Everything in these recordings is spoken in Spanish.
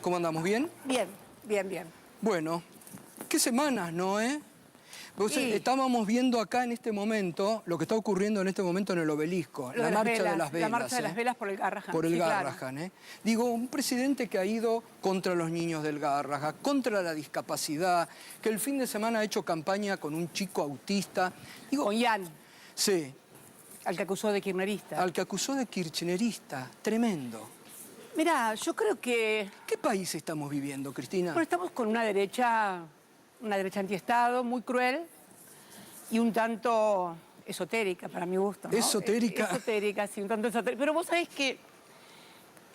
¿Cómo andamos? ¿Bien? Bien, bien, bien. Bueno, qué semanas, ¿no, Pues, Sí. estábamos viendo acá en este momento lo que está ocurriendo en este momento en el Obelisco, Lo la de marcha de las velas. La marcha de las velas por el Garrahan. Por el sí, claro. Garrahan, Digo, un presidente que ha ido contra los niños del Garrahan, contra la discapacidad, que el fin de semana ha hecho campaña con un chico autista. Digo, Con Ian, sí, al que acusó de kirchnerista. al que acusó de kirchnerista. Tremendo. Mirá, yo creo que... ¿Qué país estamos viviendo, Cristina? Bueno, estamos con una derecha antiestado, muy cruel y un tanto esotérica, para mi gusto, ¿no? ¿Esotérica? Esotérica, sí, un tanto esotérica. Pero vos sabés que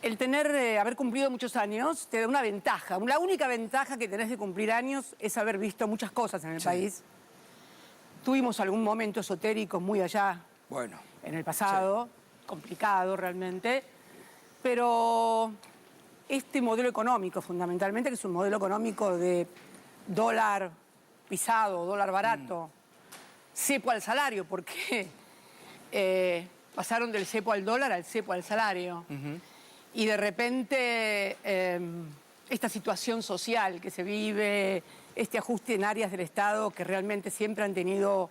el haber cumplido muchos años te da una ventaja. La única ventaja que tenés de cumplir años es haber visto muchas cosas en el país. Tuvimos algún momento esotérico muy allá en el pasado, complicado realmente, pero este modelo económico fundamentalmente, que es un modelo económico de dólar pisado, dólar barato, cepo al salario, porque pasaron del cepo al dólar al cepo al salario. Y de repente esta situación social que se vive, este ajuste en áreas del Estado que realmente siempre han tenido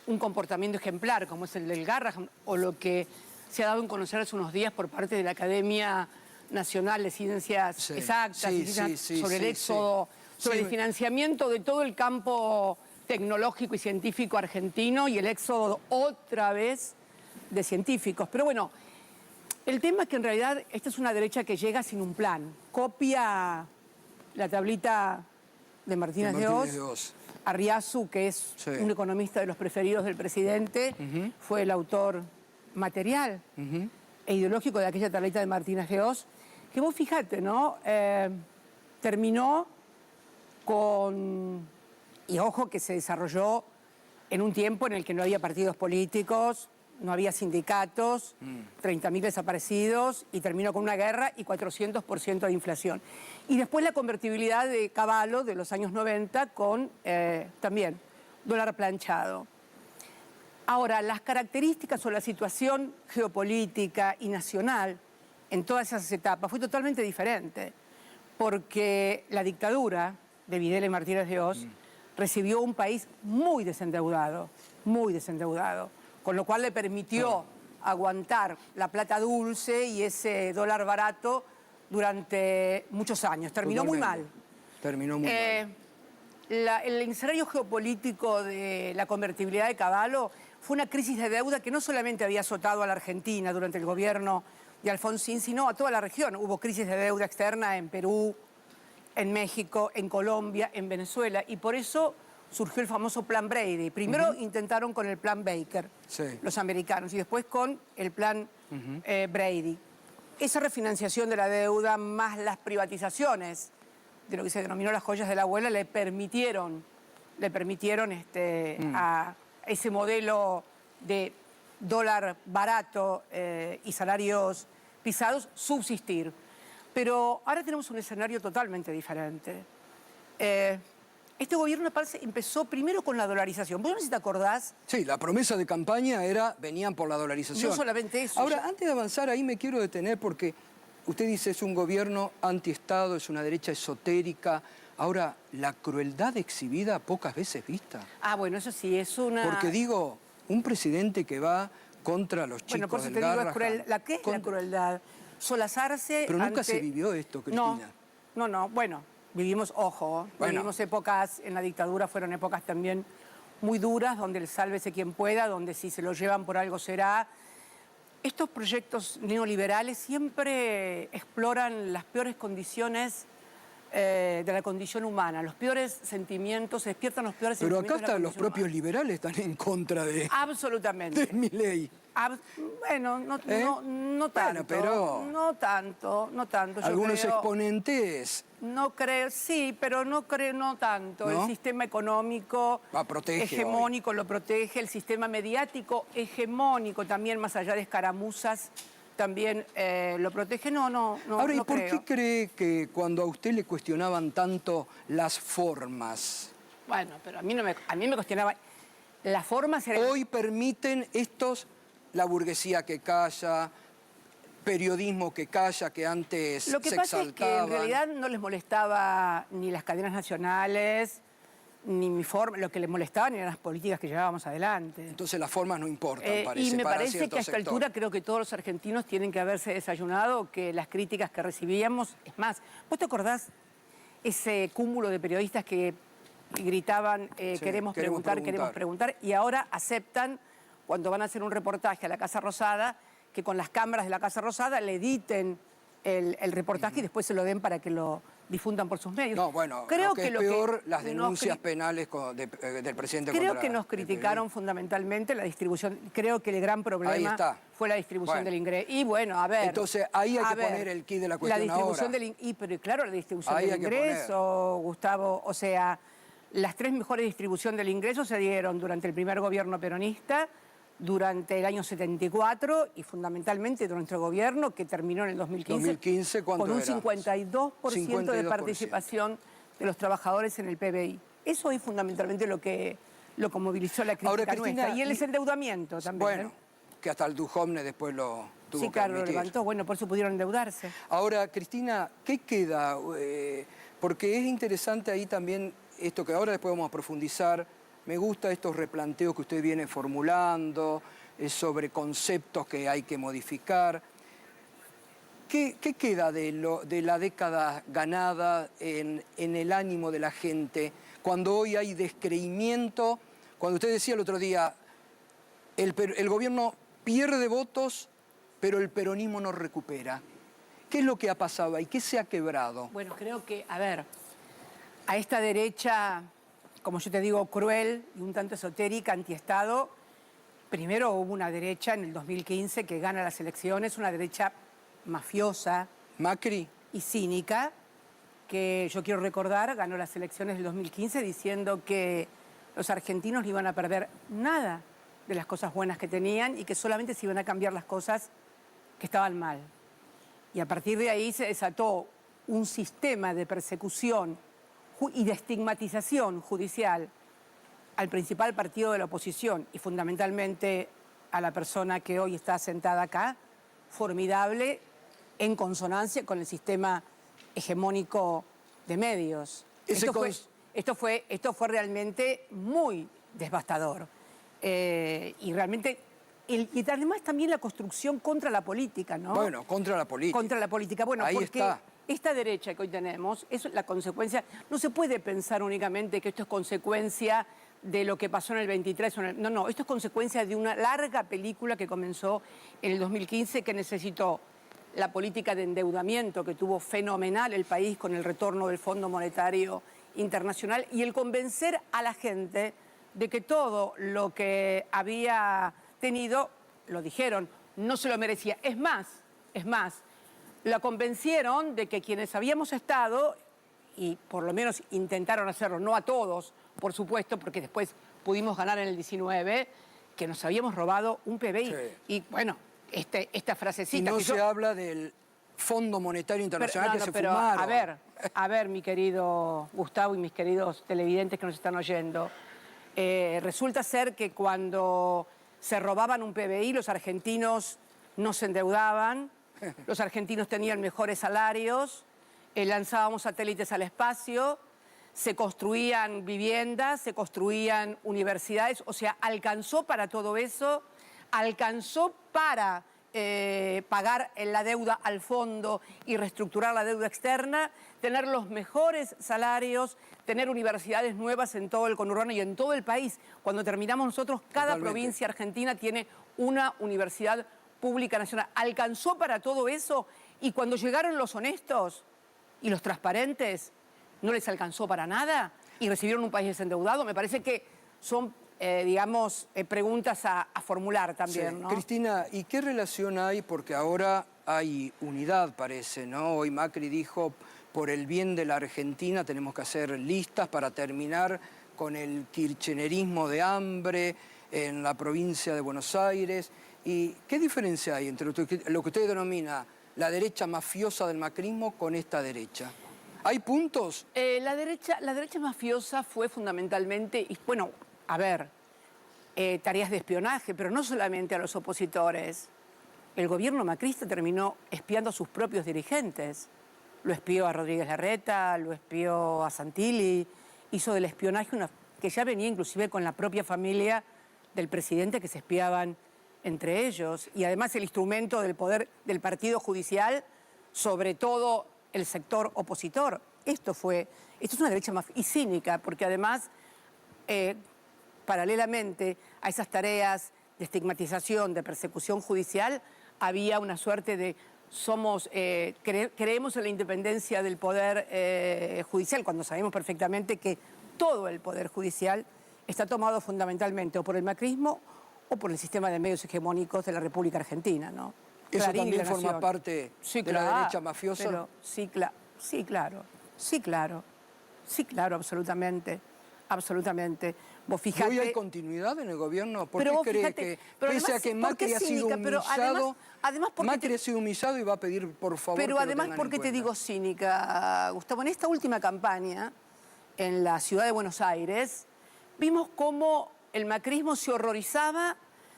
un comportamiento ejemplar, como es el del Garrahan, o lo que se ha dado en conocer hace unos días por parte de la Academia Nacional de Ciencias Exactas, sobre el éxodo, sobre el financiamiento de todo el campo tecnológico y científico argentino y el éxodo otra vez de científicos. Pero bueno, el tema es que en realidad esta es una derecha que llega sin un plan. Copia la tablita de Martínez de Oz. Arriazu, que es un economista de los preferidos del presidente, fue el autor material e ideológico de aquella tablita de Martínez de Oz, que vos fijate, ¿no? Terminó con... Y ojo que se desarrolló en un tiempo en el que no había partidos políticos, no había sindicatos, 30.000 desaparecidos, y terminó con una guerra y 400% de inflación. Y después la convertibilidad de Cavallo de los años 90 con también dólar planchado. Ahora, las características o la situación geopolítica y nacional en todas esas etapas fue totalmente diferente, porque la dictadura de Videla y Martínez de Oz recibió un país muy desendeudado, con lo cual le permitió aguantar la plata dulce y ese dólar barato durante muchos años. Terminó muy mal. Terminó muy mal. El escenario geopolítico de la convertibilidad de Cavallo fue una crisis de deuda que no solamente había azotado a la Argentina durante el gobierno de Alfonsín, sino a toda la región. Hubo crisis de deuda externa en Perú, en México, en Colombia, en Venezuela, y por eso surgió el famoso Plan Brady. Primero intentaron con el Plan Baker, los americanos, y después con el Plan Brady. Esa refinanciación de la deuda más las privatizaciones de lo que se denominó las joyas de la abuela le permitieron a ese modelo de dólar barato y salarios pisados subsistir. Pero ahora tenemos un escenario totalmente diferente. Este gobierno empezó primero con la dolarización. ¿Vos no sé si te acordás? Sí, la promesa de campaña era, venían por la dolarización. No solamente eso. Ahora, antes de avanzar ahí me quiero detener porque usted dice es un gobierno antiestado, es una derecha esotérica. Ahora, la crueldad exhibida pocas veces vista. Ah, bueno, eso sí, es una... Porque digo, un presidente que va contra los chicos por eso del te digo, Garrahan. es cruel. ¿Qué es la crueldad? Solazarse Pero nunca se vivió esto, Cristina. No, bueno, vivimos, ojo, vivimos épocas, en la dictadura fueron épocas también muy duras, donde el sálvese quien pueda, donde si se lo llevan por algo será. Estos proyectos neoliberales siempre exploran las peores condiciones de la condición humana, los peores sentimientos, se despiertan los peores sentimientos. Pero acá hasta los propios liberales están en contra de... Absolutamente. De Milei. Bueno, no tanto. Bueno, pero... No tanto. Algunos exponentes... No creo, sí, pero no tanto. ¿No? El sistema económico hegemónico lo protege, el sistema mediático hegemónico también, más allá de escaramuzas, también lo protege. Ahora, ¿y por qué cree que cuando a usted le cuestionaban tanto las formas? Bueno, pero a mí me cuestionaban. Las formas eran... Hoy permiten la burguesía que calla, periodismo que calla, que antes Lo que se pasa es que en exaltaban. realidad no les molestaba ni las cadenas nacionales, ni mi forma, lo que les molestaban eran las políticas que llevábamos adelante. Entonces las formas no importan, parece, Y me para parece cierto que a esta sector. altura creo que todos los argentinos tienen que haberse desayunado, que las críticas que recibíamos, es más, ¿vos te acordás ese cúmulo de periodistas que gritaban queremos preguntar, y ahora aceptan cuando van a hacer un reportaje a la Casa Rosada que con las cámaras de la Casa Rosada le editen el reportaje y después se lo den para que lo difundan por sus medios? No, bueno, creo lo que es peor, las denuncias penales del presidente Creo contra que nos criticaron fundamentalmente la distribución. Creo que el gran problema fue la distribución del ingreso. Y bueno, a ver. Entonces ahí hay que poner el quid de la cuestión distribución ahora. Pero claro, la distribución del ingreso, Gustavo, o sea, las 3 mejores distribuciones del ingreso se dieron durante el primer gobierno peronista, durante el año 74 y fundamentalmente durante el gobierno que terminó en el 2015 con un 52% de participación de los trabajadores en el PBI. Eso es fundamentalmente lo que movilizó la crítica ahora, Cristina, nuestra. Y el endeudamiento también. Bueno, que hasta el Duhovne después lo tuvo que claro, admitir. lo levantó. Bueno, por eso pudieron endeudarse. Ahora, Cristina, ¿qué queda? Porque es interesante ahí también esto que ahora después vamos a profundizar. Me gusta estos replanteos que usted viene formulando sobre conceptos que hay que modificar. ¿Qué queda de la década ganada en el ánimo de la gente cuando hoy hay descreimiento? Cuando usted decía el otro día, el gobierno pierde votos, pero el peronismo no recupera. ¿Qué es lo que ha pasado ahí? ¿Qué se ha quebrado? Bueno, creo que, a ver, a esta derecha, como yo te digo, cruel y un tanto esotérica, antiestado, primero hubo una derecha en el 2015 que gana las elecciones, una derecha mafiosa. Macri. Y cínica, que yo quiero recordar, ganó las elecciones del 2015 diciendo que los argentinos no iban a perder nada de las cosas buenas que tenían y que solamente se iban a cambiar las cosas que estaban mal. Y a partir de ahí se desató un sistema de persecución y de estigmatización judicial al principal partido de la oposición y fundamentalmente a la persona que hoy está sentada acá, formidable, en consonancia con el sistema hegemónico de medios. Esto fue realmente muy devastador. Y realmente, y además también la construcción contra la política, ¿no? Bueno, contra la política. Contra la política. Bueno, ahí porque está. Esta derecha que hoy tenemos es la consecuencia. No se puede pensar únicamente que esto es consecuencia de lo que pasó en el 23. No, esto es consecuencia de una larga película que comenzó en el 2015 que necesitó la política de endeudamiento que tuvo fenomenal el país con el retorno del Fondo Monetario Internacional y el convencer a la gente de que todo lo que había tenido, lo dijeron, no se lo merecía. Es más, la convencieron de que quienes habíamos estado, y por lo menos intentaron hacerlo, no a todos, por supuesto, porque después pudimos ganar en el 19, que nos habíamos robado un PBI. Sí. Y bueno, esta frasecita... Y no se habla del Fondo Monetario Internacional que se fumaron. A ver, mi querido Gustavo y mis queridos televidentes que nos están oyendo, resulta ser que cuando se robaban un PBI, los argentinos no se endeudaban, los argentinos tenían mejores salarios, lanzábamos satélites al espacio, se construían viviendas, se construían universidades, o sea, alcanzó para todo eso, alcanzó para pagar la deuda al fondo y reestructurar la deuda externa, tener los mejores salarios, tener universidades nuevas en todo el conurbano y en todo el país. Cuando terminamos nosotros, cada provincia argentina tiene una universidad pública nacional. Alcanzó para todo eso y cuando llegaron los honestos y los transparentes, no les alcanzó para nada y recibieron un país desendeudado. Me parece que son, preguntas a formular también, sí. ¿no? Cristina, ¿y qué relación hay? Porque ahora hay unidad, parece, ¿no? Hoy Macri dijo, por el bien de la Argentina tenemos que hacer listas para terminar con el kirchnerismo de hambre en la provincia de Buenos Aires. ¿Y qué diferencia hay entre lo que usted denomina la derecha mafiosa del macrismo con esta derecha? ¿Hay puntos? La derecha mafiosa fue fundamentalmente, tareas de espionaje, pero no solamente a los opositores. el gobierno macrista terminó espiando a sus propios dirigentes. Lo espió a Rodríguez Larreta, lo espió a Santilli, hizo del espionaje que ya venía inclusive con la propia familia del presidente, que se espiaban entre ellos. Y además el instrumento del poder del partido judicial sobre todo el sector opositor. Esto es una derecha y cínica, porque además, paralelamente a esas tareas de estigmatización, de persecución judicial, había una suerte de creemos en la independencia del poder judicial, cuando sabemos perfectamente que todo el poder judicial está tomado fundamentalmente o por el macrismo o por el sistema de medios hegemónicos de la República Argentina, ¿no? ¿Eso Clarín también y La forma Nación. parte de la derecha mafiosa? Pero, sí, claro, absolutamente. Absolutamente. Vos fijate... ¿Hoy hay continuidad en el gobierno? ¿Por Pero qué cree fíjate, que, pero pese además, a que ¿por Macri qué ha sido cínica? Pero humillado, además porque Macri ha sido humillado y va a pedir, por favor, Pero que además, lo tengan ¿por en qué te cuenta? digo cínica, Gustavo? En esta última campaña, en la ciudad de Buenos Aires, vimos cómo el macrismo se horrorizaba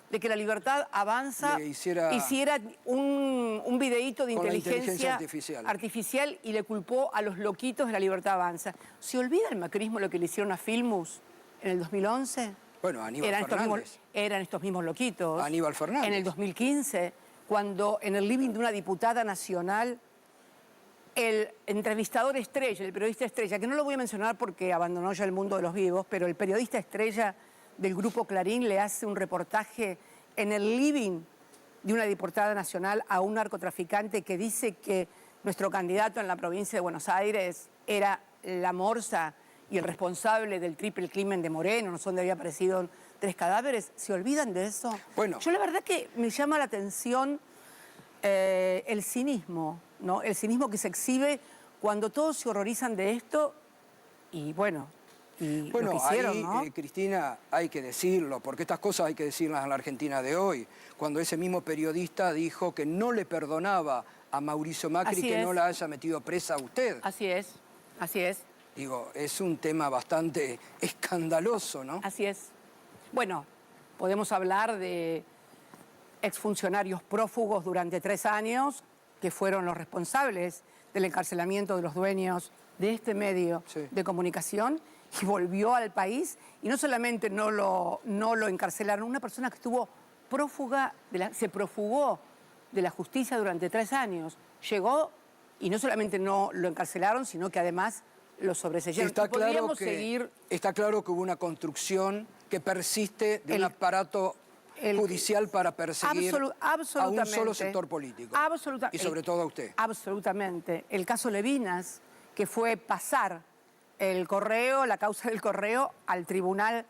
de que La Libertad Avanza hiciera un videíto de Con la inteligencia artificial y le culpó a los loquitos de La Libertad Avanza. ¿Se olvida el macrismo lo que le hicieron a Filmus en el 2011? Bueno, Aníbal Fernández. Eran estos mismos loquitos. Aníbal Fernández. En el 2015, cuando en el living de una diputada nacional, el entrevistador estrella, el periodista estrella, que no lo voy a mencionar porque abandonó ya el mundo de los vivos, pero el periodista estrella del Grupo Clarín le hace un reportaje en el living de una diputada nacional a un narcotraficante que dice que nuestro candidato en la provincia de Buenos Aires era la morsa y el responsable del triple crimen de Moreno, no sé dónde había aparecido 3 cadáveres. ¿Se olvidan de eso? Bueno. Yo la verdad que me llama la atención el cinismo, ¿no? El cinismo que se exhibe cuando todos se horrorizan de esto y bueno, lo que hicieron, ahí, ¿no? Cristina, hay que decirlo, porque estas cosas hay que decirlas en la Argentina de hoy. Cuando ese mismo periodista dijo que no le perdonaba a Mauricio Macri que no la haya metido presa a usted. Así es. Digo, es un tema bastante escandaloso, ¿no? Así es. Bueno, podemos hablar de exfuncionarios prófugos durante 3 años que fueron los responsables del encarcelamiento de los dueños de este medio de comunicación y volvió al país y no solamente no lo encarcelaron, una persona que estuvo prófuga, se profugó de la justicia durante 3 años. Llegó y no solamente no lo encarcelaron, sino que además lo sobreseyeron. Está claro que hubo una construcción que persiste de un aparato judicial para perseguir a un solo sector político. Y sobre todo a usted. Absolutamente. El caso Levinas, que fue pasar el correo, la causa del correo, al tribunal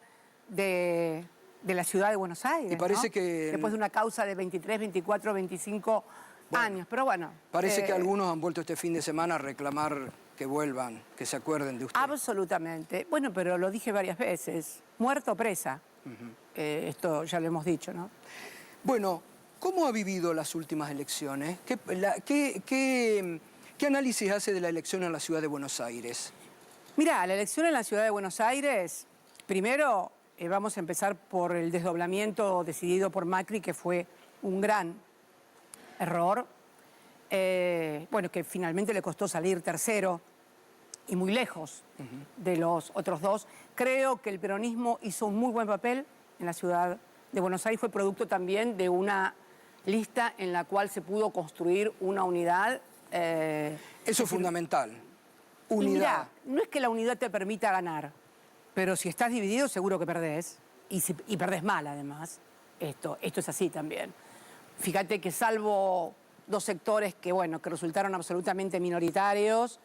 de la ciudad de Buenos Aires. Y parece ¿no? que... Después de una causa de 23, 24, 25 años. Pero bueno. Parece que algunos han vuelto este fin de semana a reclamar que vuelvan, que se acuerden de usted. Absolutamente. Bueno, pero lo dije varias veces. Muerto o presa. Esto ya lo hemos dicho, ¿no? Bueno, ¿cómo ha vivido las últimas elecciones? ¿Qué análisis hace de la elección en la ciudad de Buenos Aires? Mirá, la elección en la ciudad de Buenos Aires, primero vamos a empezar por el desdoblamiento decidido por Macri, que fue un gran error. Bueno, que finalmente le costó salir tercero y muy lejos de los otros 2. Creo que el peronismo hizo un muy buen papel en la ciudad de Buenos Aires. Fue producto también de una lista en la cual se pudo construir una unidad. Eso es fundamental. Unidad. Mirá, no es que la unidad te permita ganar, pero si estás dividido seguro que perdés. Y perdés mal, además. Esto es así también. Fíjate que salvo 2 sectores que resultaron absolutamente minoritarios,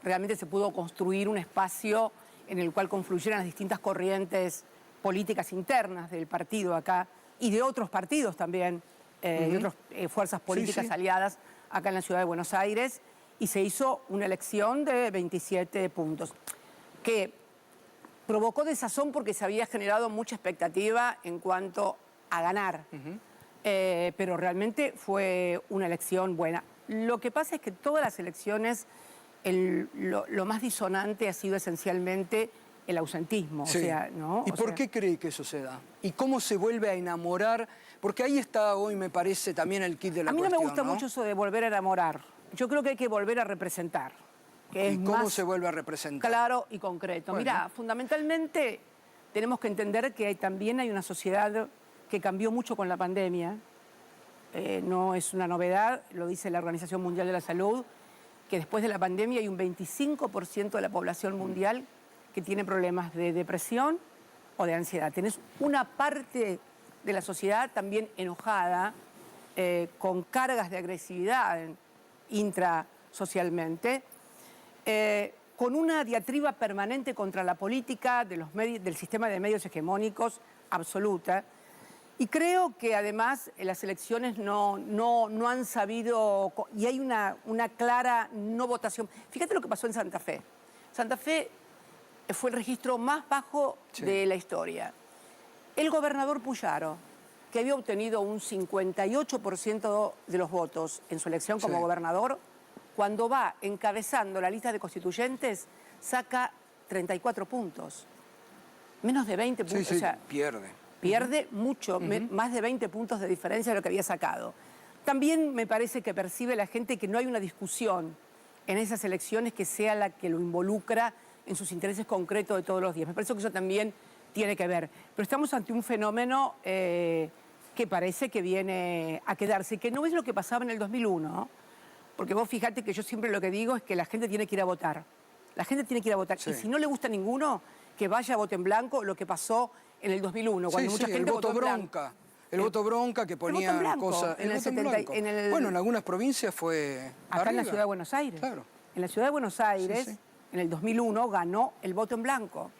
realmente se pudo construir un espacio en el cual confluyeran las distintas corrientes políticas internas del partido acá y de otros partidos también, de otras fuerzas políticas aliadas acá en la ciudad de Buenos Aires, y se hizo una elección de 27 puntos, que provocó desazón porque se había generado mucha expectativa en cuanto a ganar. Pero realmente fue una elección buena. Lo que pasa es que todas las elecciones, lo más disonante ha sido esencialmente el ausentismo. Sí. O sea, ¿no? ¿Y O por sea, qué cree que eso se da? ¿Y cómo se vuelve a enamorar? Porque ahí está hoy, me parece, también el kit de la a mí cuestión, no me gusta mucho eso de volver a enamorar. Yo creo que hay que volver a representar. Que es ¿Y cómo más se vuelve a representar? claro y concreto. Bueno. Mira, fundamentalmente tenemos que entender que también hay una sociedad que cambió mucho con la pandemia. No es una novedad, lo dice la Organización Mundial de la Salud, que después de la pandemia hay un 25% de la población mundial que tiene problemas de depresión o de ansiedad. Tenés una parte de la sociedad también enojada, con cargas de agresividad intrasocialmente, con una diatriba permanente contra la política de los del sistema de medios hegemónicos absoluta. Y creo que además las elecciones no han sabido, y hay una clara no votación. Fíjate lo que pasó en Santa Fe. Santa Fe fue el registro más bajo de la historia. El gobernador Puyaro, que había obtenido un 58% de los votos en su elección como gobernador, cuando va encabezando la lista de constituyentes, saca 34 puntos. Menos de 20 puntos. Sí, o sea, pierde mucho, más de 20 puntos de diferencia de lo que había sacado. También me parece que percibe la gente que no hay una discusión en esas elecciones que sea la que lo involucra en sus intereses concretos de todos los días. Me parece que eso también tiene que ver. Pero estamos ante un fenómeno que parece que viene a quedarse, que no es lo que pasaba en el 2001, porque vos fíjate que yo siempre lo que digo es que la gente tiene que ir a votar. La gente tiene que ir a votar. Y si no le gusta ninguno, que vaya a voto en blanco, lo que pasó en el 2001, cuando mucha gente votó en blanco. El voto bronca que ponían cosas... En el 70, bueno, en algunas provincias fue acá arriba. en la Ciudad de Buenos Aires. Claro. En la Ciudad de Buenos Aires, en el 2001, ganó el voto en blanco.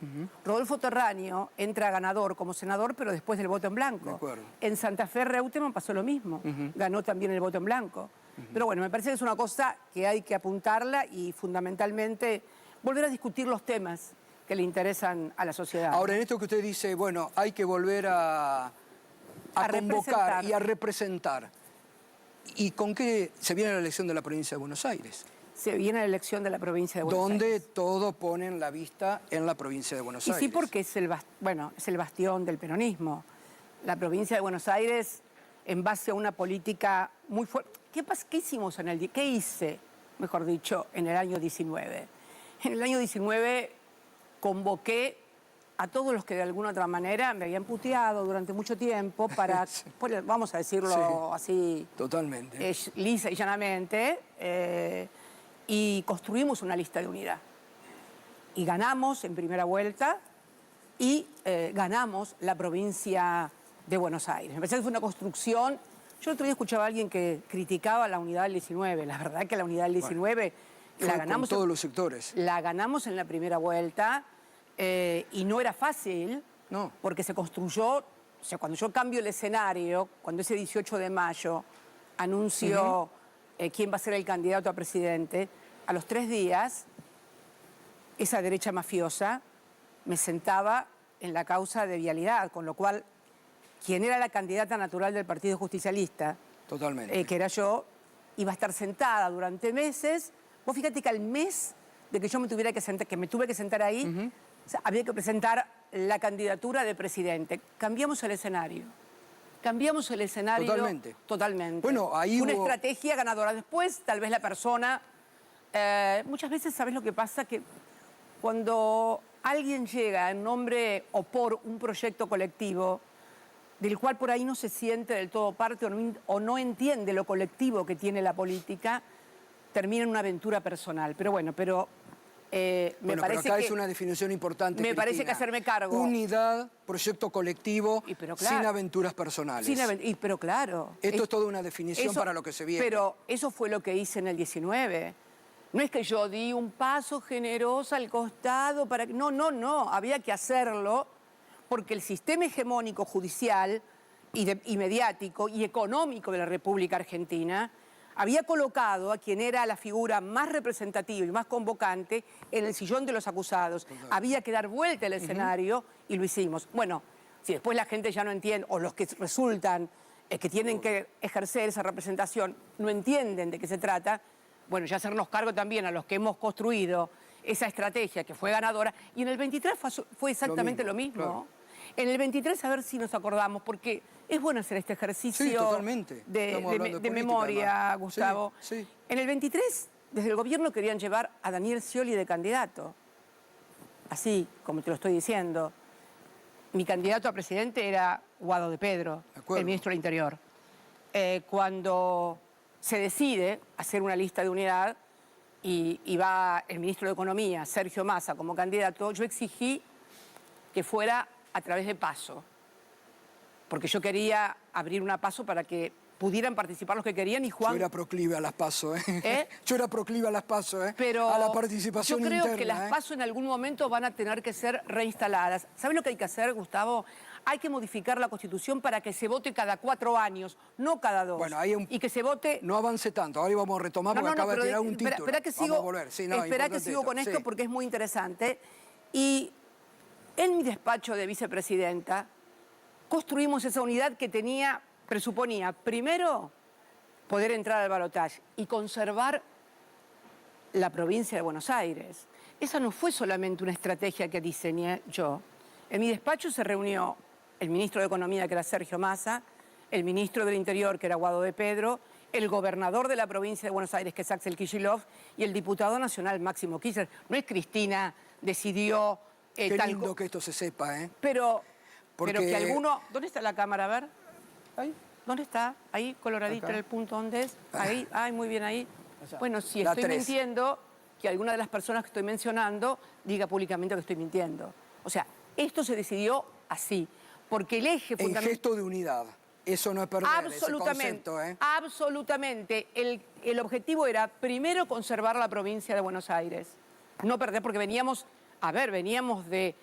Rodolfo Terráneo entra ganador como senador, pero después del voto en blanco. De acuerdo. En Santa Fe, Reutemann pasó lo mismo. Ganó también el voto en blanco. Pero bueno, me parece que es una cosa que hay que apuntarla y fundamentalmente volver a discutir los temas que le interesan a la sociedad. Ahora, en esto que usted dice, bueno, hay que volver a convocar y a representar. ¿Y con qué se viene la elección de la provincia de Buenos Aires? Se viene la elección de la provincia de Buenos Aires. Donde todos ponen la vista en la provincia de Buenos Aires. Y sí, porque es el bastión del peronismo. La provincia de Buenos Aires, en base a una política muy fuerte. ¿Qué hicimos qué hice, mejor dicho, en el año 19? En el año 19 convoqué a todos los que de alguna otra manera me habían puteado durante mucho tiempo para, vamos a decirlo así... Totalmente. Lisa y llanamente, y construimos una lista de unidad. Y ganamos en primera vuelta y ganamos la provincia de Buenos Aires. Me parece que fue una construcción... Yo el otro día escuchaba a alguien que criticaba la unidad del 19. La verdad que la unidad del 19 la ganamos... Con todos los sectores. La ganamos en la primera vuelta y no era fácil, porque se construyó... O sea, cuando yo cambio el escenario, cuando ese 18 de mayo anuncio quién va a ser el candidato a presidente, a los 3 días, esa derecha mafiosa me sentaba en la causa de vialidad, con lo cual... quien era la candidata natural del Partido Justicialista, totalmente, que era yo, iba a estar sentada durante meses. Vos fíjate que al mes de que yo me tuviera que sentar, que me tuve que sentar ahí, o sea, había que presentar la candidatura de presidente. Cambiamos el escenario. Cambiamos el escenario totalmente. Bueno, ahí una hubo... estrategia ganadora. Después, tal vez la persona... muchas veces, ¿sabes lo que pasa? Que cuando alguien llega en nombre o por un proyecto colectivo, del cual por ahí no se siente del todo parte o no entiende lo colectivo que tiene la política, termina en una aventura personal. Pero bueno, me parece pero acá que... es una definición importante, Me parece que hacerme cargo... Unidad, proyecto colectivo, sin aventuras personales. Pero claro... Esto es toda una definición para lo que se viene. Pero eso fue lo que hice en el 19. No es que yo di un paso generoso al costado para... No, había que hacerlo... porque el sistema hegemónico judicial y mediático y económico de la República Argentina había colocado a quien era la figura más representativa y más convocante en el sillón de los acusados. Había que dar vuelta al escenario y lo hicimos. Bueno, si después la gente ya no entiende, o los que resultan que tienen que ejercer esa representación no entienden de qué se trata, bueno, ya hacernos cargo también a los que hemos construido esa estrategia que fue ganadora. Y en el 23 fue exactamente lo mismo. Claro. En el 23, a ver si nos acordamos, porque es bueno hacer este ejercicio Sí, totalmente. de Política, memoria, además. Gustavo. Sí, sí. En el 23, desde el gobierno querían llevar a Daniel Scioli de candidato. Así, como te lo estoy diciendo. Mi candidato a presidente era Guado de Pedro, el ministro del Interior. Cuando se decide hacer una lista de unidad y va el ministro de Economía, Sergio Massa, como candidato, yo exigí que fuera a través de PASO, porque yo quería abrir una PASO para que pudieran participar los que querían y Juan... Yo era proclive a las PASO, ¿eh? ¿Eh? Yo era proclive a las PASO, Pero a la participación yo creo interna, que las PASO en algún momento van a tener que ser reinstaladas. ¿Sabes lo que hay que hacer, Gustavo? Hay que modificar la Constitución para que se vote cada 4 años, no cada 2. Bueno, hay un... Y que se vote... No avance tanto, ahora vamos a retomar porque acaba de tirar un título. Espera que sigo, vamos a volver. Sí, espera que sigo con esto porque es muy interesante. Y en mi despacho de vicepresidenta construimos esa unidad que presuponía, primero, poder entrar al balotaje y conservar la provincia de Buenos Aires. Esa no fue solamente una estrategia que diseñé yo. En mi despacho se reunió el ministro de Economía, que era Sergio Massa, el ministro del Interior, que era Guado de Pedro, el gobernador de la provincia de Buenos Aires, que es Axel Kicillof, y el diputado nacional Máximo Kirchner. No es Cristina decidió... Qué lindo que esto se sepa, ¿eh? Pero Porque... que alguno... ¿Dónde está la cámara? A ver. ¿Ahí? ¿Dónde está? Ahí, coloradito en el punto. ¿Dónde es? Ahí. Ay, muy bien ahí. Bueno, si estoy mintiendo, que alguna de las personas que estoy mencionando diga públicamente que estoy mintiendo. O sea, esto se decidió así, porque el eje fundamental... En gesto de unidad. Eso no es perder ese concepto, ¿eh? Absolutamente. El objetivo era, primero, conservar la provincia de Buenos Aires. No perder, porque veníamos del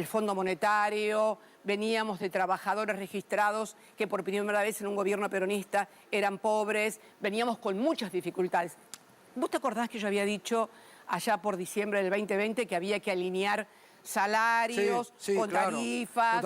Fondo Monetario, veníamos de trabajadores registrados que por primera vez en un gobierno peronista eran pobres, veníamos con muchas dificultades. ¿Vos te acordás que yo había dicho allá por diciembre del 2020 que había que alinear salarios con tarifas?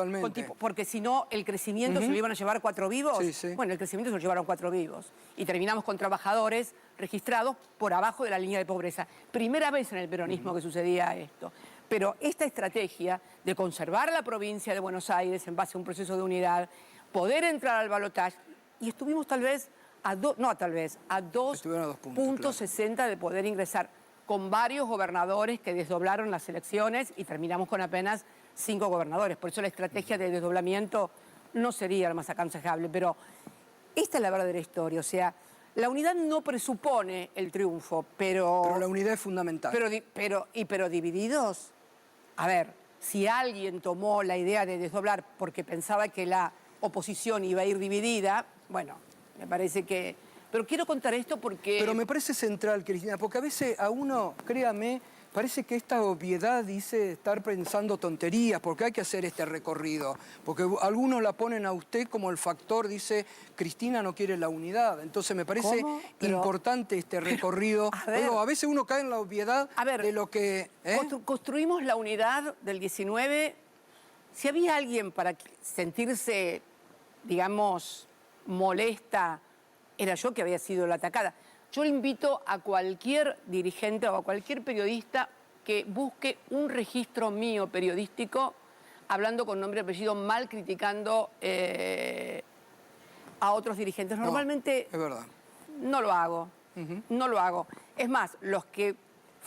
Porque si no, el crecimiento se lo iban a llevar 4 vivos. Bueno, el crecimiento se lo llevaron 4 vivos. Y terminamos con trabajadores registrados por abajo de la línea de pobreza. Primera vez en el peronismo que sucedía esto. Pero esta estrategia de conservar la provincia de Buenos Aires en base a un proceso de unidad, poder entrar al balotaje, y estuvimos tal vez a 2.60 de poder ingresar, con varios gobernadores que desdoblaron las elecciones y terminamos con apenas 5 gobernadores. Por eso la estrategia de desdoblamiento no sería la más aconsejable, pero esta es la verdadera historia. O sea, la unidad no presupone el triunfo, pero... Pero la unidad es fundamental. Pero divididos... A ver, si alguien tomó la idea de desdoblar porque pensaba que la oposición iba a ir dividida, bueno, me parece que... Pero quiero contar esto porque... Pero me parece central, Cristina, porque a veces a uno, créame, parece que esta obviedad dice estar pensando tonterías, porque hay que hacer este recorrido. Porque algunos la ponen a usted como el factor, dice, Cristina no quiere la unidad. Entonces me parece importante este recorrido. A veces uno cae en la obviedad de lo que... Construimos la unidad del 19. Si había alguien para sentirse, digamos, molesta, era yo que había sido la atacada. Yo le invito a cualquier dirigente o a cualquier periodista que busque un registro mío periodístico hablando con nombre y apellido mal, criticando a otros dirigentes. Normalmente es verdad. No lo hago, no lo hago. Es más, los que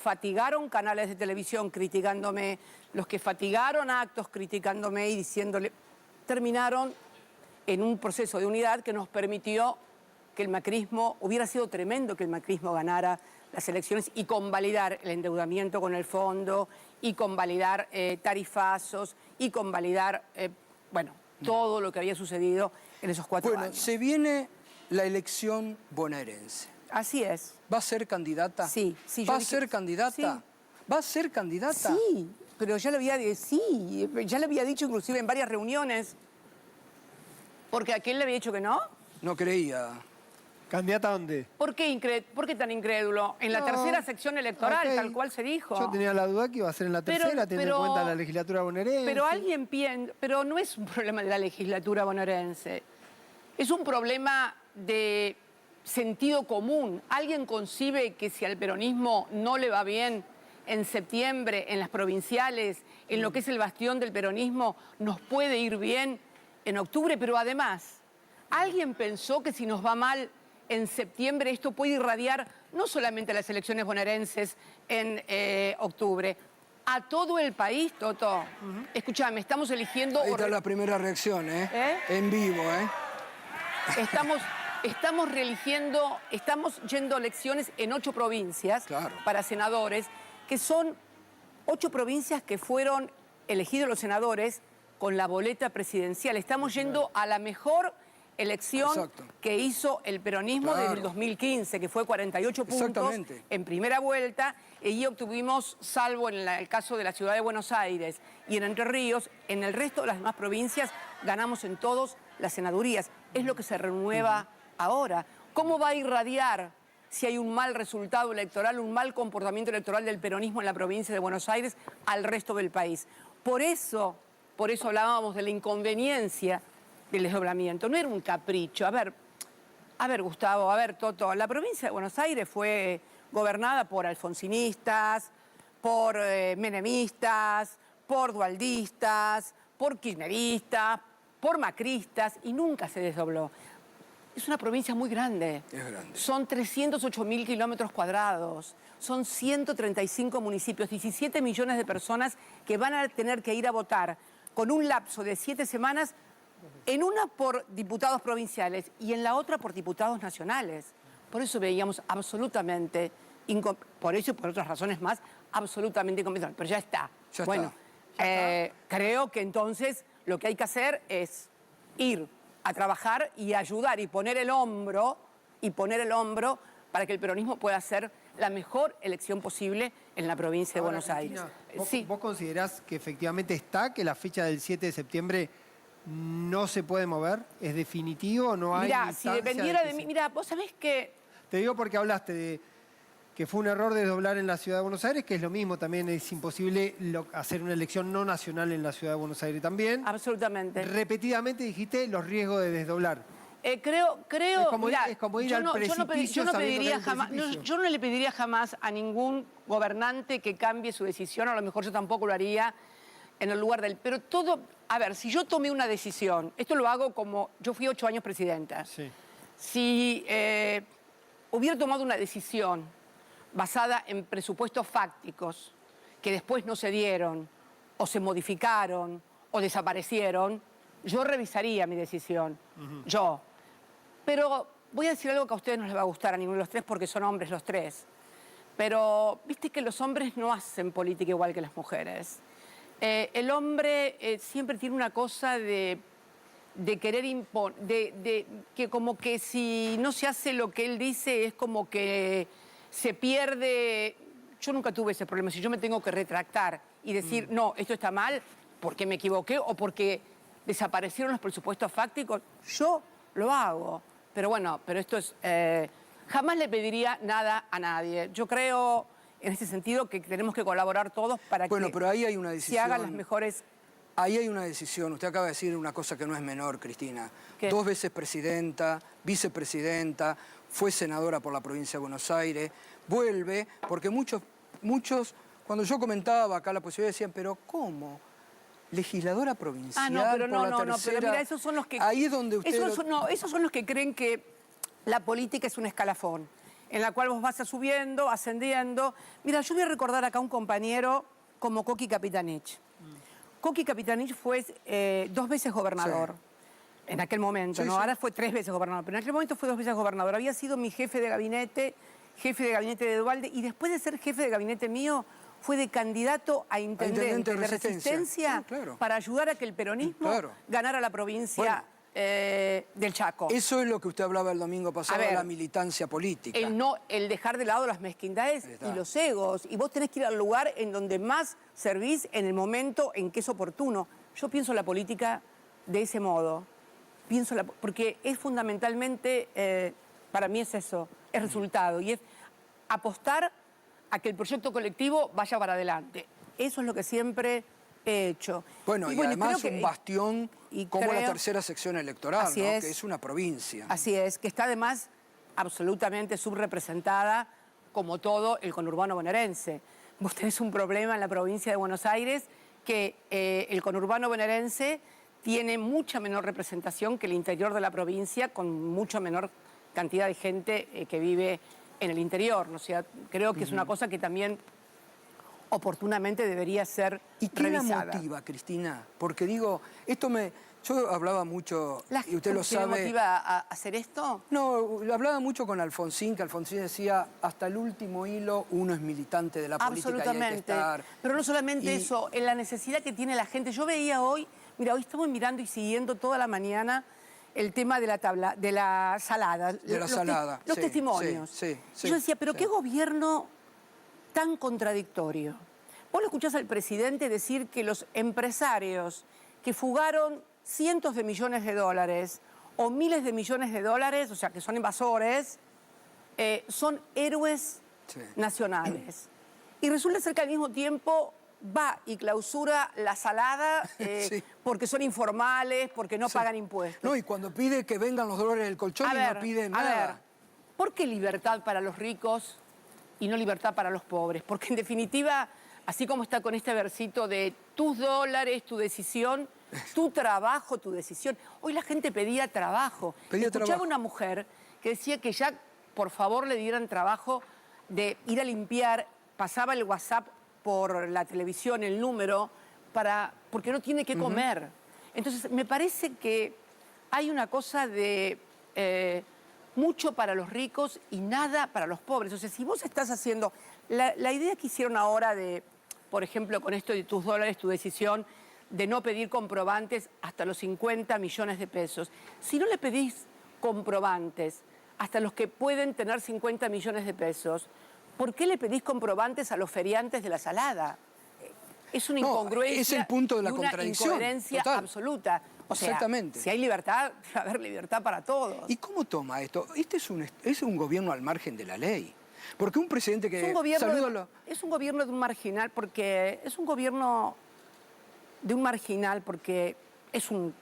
fatigaron canales de televisión criticándome, los que fatigaron actos criticándome y diciéndole, terminaron en un proceso de unidad que nos permitió que el macrismo, hubiera sido tremendo que el macrismo ganara las elecciones y convalidar el endeudamiento con el fondo, y convalidar tarifazos, y convalidar, todo lo que había sucedido en esos 4 años. Se viene la elección bonaerense. Así es. ¿Va a ser candidata? Sí. ¿Va a ser candidata? Sí. ¿Va a ser candidata? Sí, pero ya lo había dicho inclusive en varias reuniones. Porque aquel le había dicho que no. No creía. ¿Candidata a dónde? ¿Por qué tan incrédulo? En la tercera sección electoral, tal cual se dijo. Yo tenía la duda que iba a ser en la tercera, teniendo en cuenta la legislatura bonaerense. Pero alguien piensa... Pero no es un problema de la legislatura bonaerense. Es un problema de sentido común. Alguien concibe que si al peronismo no le va bien, en septiembre, en las provinciales, en lo que es el bastión del peronismo, nos puede ir bien en octubre, pero además, ¿alguien pensó que si nos va mal en septiembre esto puede irradiar no solamente a las elecciones bonaerenses en octubre, a todo el país, Toto? Escuchame, estamos eligiendo... Ahí está la primera reacción, en vivo. Estamos reeligiendo, estamos yendo a elecciones en 8 provincias para senadores, que son 8 provincias que fueron elegidos los senadores con la boleta presidencial. Estamos yendo a la mejor elección que hizo el peronismo desde el 2015, que fue 48 puntos en primera vuelta, y obtuvimos, salvo en el caso de la ciudad de Buenos Aires y en Entre Ríos, en el resto de las demás provincias ganamos en todas las senadurías. Es lo que se renueva ahora. ¿Cómo va a irradiar si hay un mal resultado electoral, un mal comportamiento electoral del peronismo en la provincia de Buenos Aires al resto del país? Por eso hablábamos de la inconveniencia del desdoblamiento. No era un capricho. A ver, Gustavo, a ver, Toto, la provincia de Buenos Aires fue gobernada por alfonsinistas, por menemistas, por dualdistas, por kirchneristas, por macristas, y nunca se desdobló. Es una provincia muy grande. Es grande. Son 308.000 kilómetros cuadrados. Son 135 municipios, 17 millones de personas que van a tener que ir a votar con un lapso de 7 semanas, en una por diputados provinciales y en la otra por diputados nacionales. Por eso veíamos absolutamente, por eso y por otras razones más, absolutamente inconveniente. Pero ya está. Creo que entonces lo que hay que hacer es ir a trabajar y ayudar y poner el hombro para que el peronismo pueda hacer la mejor elección posible en la provincia de Buenos Aires. ¿Vos considerás que efectivamente está, que la fecha del 7 de septiembre no se puede mover? ¿Es definitivo? ¿No hay Mirá, si dependiera de mí... Mirá, vos sabés que... Te digo porque hablaste de que fue un error desdoblar en la Ciudad de Buenos Aires, que es lo mismo, también es imposible hacer una elección no nacional en la Ciudad de Buenos Aires también. Absolutamente. Repetidamente dijiste los riesgos de desdoblar. Creo, es como ir al precipicio yo no le pediría jamás a ningún gobernante que cambie su decisión, a lo mejor yo tampoco lo haría en el lugar del... Pero todo... A ver, si yo tomé una decisión, esto lo hago como... Yo fui 8 años presidenta. Sí. Si hubiera tomado una decisión basada en presupuestos fácticos que después no se dieron, o se modificaron, o desaparecieron, yo revisaría mi decisión. Yo. Pero voy a decir algo que a ustedes no les va a gustar, a ninguno de los tres, porque son hombres los tres. Pero viste que los hombres no hacen política igual que las mujeres. El hombre siempre tiene una cosa de querer imponer, que como que si no se hace lo que él dice es como que se pierde. Yo nunca tuve ese problema. Si yo me tengo que retractar y decir, no, esto está mal porque me equivoqué o porque desaparecieron los presupuestos fácticos, yo lo hago. Pero bueno, pero esto es... jamás le pediría nada a nadie. Yo creo, en ese sentido, que tenemos que colaborar todos para que pero ahí hay una decisión, se hagan las mejores... Ahí hay una decisión. Usted acaba de decir una cosa que no es menor, Cristina. ¿Qué? 2 veces presidenta, vicepresidenta, fue senadora por la provincia de Buenos Aires, vuelve, porque muchos, cuando yo comentaba acá la posibilidad, decían, pero ¿cómo? Legisladora provincial pero mira, esos son los que... Ahí es donde usted... Esos son los que creen que la política es un escalafón, en la cual vos vas subiendo, ascendiendo. Mira, yo voy a recordar acá a un compañero como Coqui Capitanich. Coqui Capitanich fue 2 veces gobernador. En aquel momento, ¿no? Ahora fue 3 veces gobernador, pero en aquel momento fue 2 veces gobernador. Había sido mi jefe de gabinete de Duhalde, y después de ser jefe de gabinete mío, fue de candidato a intendente de Resistencia para ayudar a que el peronismo ganara la provincia del Chaco. Eso es lo que usted hablaba el domingo pasado, de la militancia política. El dejar de lado las mezquindades y los egos. Y vos tenés que ir al lugar en donde más servís en el momento en que es oportuno. Yo pienso la política de ese modo. Porque es fundamentalmente, para mí es eso, es resultado. Y es apostar a que el proyecto colectivo vaya para adelante. Eso es lo que siempre he hecho. Bueno, y además un bastión como la tercera sección electoral, ¿no? Que es una provincia. Así es, que está además absolutamente subrepresentada, como todo el conurbano bonaerense. vos tenés un problema en la provincia de Buenos Aires que el conurbano bonaerense tiene mucha menor representación que el interior de la provincia, con mucha menor cantidad de gente que vive en el interior. O sea, creo que es una cosa que también oportunamente debería ser ¿Y qué revisada. la motiva, Cristina? Porque digo, yo hablaba mucho, y usted lo ¿Qué le sabe... motiva a hacer esto? No, hablaba mucho con Alfonsín, que Alfonsín decía, hasta el último hilo uno es militante de la política y hay que Absolutamente. estar. Pero no solamente eso, en la necesidad que tiene la gente. Yo veía hoy, mira, hoy estamos mirando y siguiendo toda la mañana el tema de la tabla, de la salada. De la salada. Los sí, testimonios. sí, Y yo decía, pero qué gobierno tan contradictorio. Vos lo escuchás al presidente decir que los empresarios que fugaron cientos de millones de dólares o miles de millones de dólares, o sea, que son invasores, son héroes nacionales. Y resulta ser que al mismo tiempo va y clausura la salada porque son informales, porque no pagan impuestos. No, y cuando pide que vengan los dólares del colchón y no pide nada. A ver, ¿por qué libertad para los ricos y no libertad para los pobres? Porque en definitiva, así como está con este versito de tus dólares, tu decisión, tu trabajo, tu decisión. Hoy la gente pedía trabajo. Escuchaba una mujer que decía que ya, por favor, le dieran trabajo de ir a limpiar, pasaba el WhatsApp por la televisión, el número, porque no tiene que comer. Entonces, me parece que hay una cosa de mucho para los ricos y nada para los pobres. O sea, si vos estás haciendo... La idea que hicieron ahora de, por ejemplo, con esto de tus dólares, tu decisión, de no pedir comprobantes hasta los 50 millones de pesos. Si no le pedís comprobantes hasta los que pueden tener 50 millones de pesos, ¿por qué le pedís comprobantes a los feriantes de la salada? Es una incongruencia. Es el punto de la contradicción. Una incoherencia absoluta. O sea, exactamente. Si hay libertad, debe haber libertad para todos. ¿Y cómo toma esto? Este es un gobierno al margen de la ley. Porque un presidente que... Es un gobierno de un marginal porque es un gobierno de un marginal porque es un,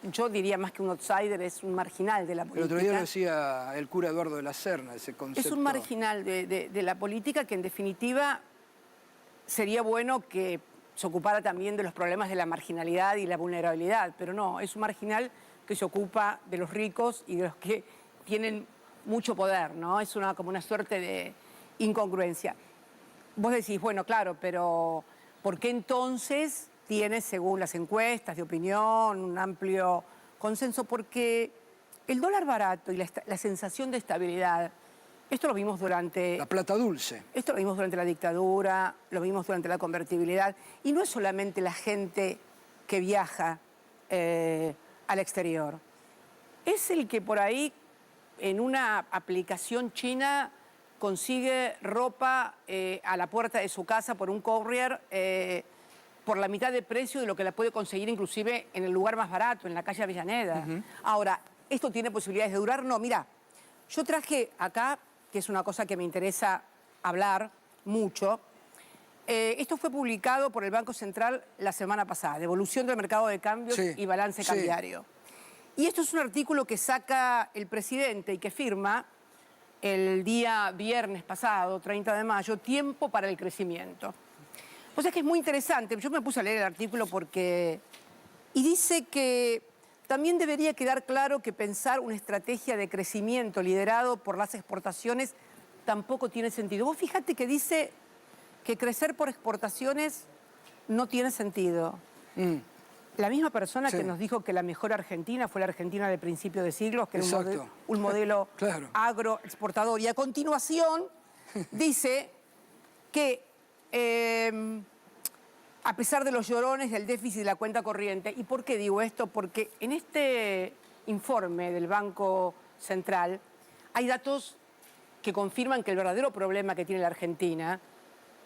yo diría más que un outsider, es un marginal de la política. El otro día lo decía el cura Eduardo de la Serna, ese concepto. Es un marginal de la política que en definitiva sería bueno que se ocupara también de los problemas de la marginalidad y la vulnerabilidad, pero no, es un marginal que se ocupa de los ricos y de los que tienen mucho poder, ¿no? Es como una suerte de incongruencia. Vos decís, bueno, claro, pero ¿por qué entonces tiene, según las encuestas de opinión, un amplio consenso? Porque el dólar barato y la sensación de estabilidad, esto lo vimos durante... La plata dulce. Esto lo vimos durante la dictadura, lo vimos durante la convertibilidad. Y no es solamente la gente que viaja al exterior. Es el que por ahí, en una aplicación china, consigue ropa a la puerta de su casa por un courier por la mitad de precio de lo que la puede conseguir inclusive en el lugar más barato, en la calle Avellaneda. Ahora, ¿esto tiene posibilidades de durar? No, mira, yo traje acá, que es una cosa que me interesa hablar mucho, esto fue publicado por el Banco Central la semana pasada, Devolución del Mercado de Cambios y Balance Cambiario. Y esto es un artículo que saca el presidente y que firma el día viernes pasado, 30 de mayo, Tiempo para el Crecimiento. O sea que es muy interesante. Yo me puse a leer el artículo porque... Y dice que también debería quedar claro que pensar una estrategia de crecimiento liderado por las exportaciones tampoco tiene sentido. Vos fíjate que dice que crecer por exportaciones no tiene sentido. La misma persona que nos dijo que la mejor Argentina fue la Argentina de principios de siglos, que era un modelo agroexportador. Y a continuación dice que a pesar de los llorones del déficit de la cuenta corriente. ¿Y por qué digo esto? Porque en este informe del Banco Central hay datos que confirman que el verdadero problema que tiene la Argentina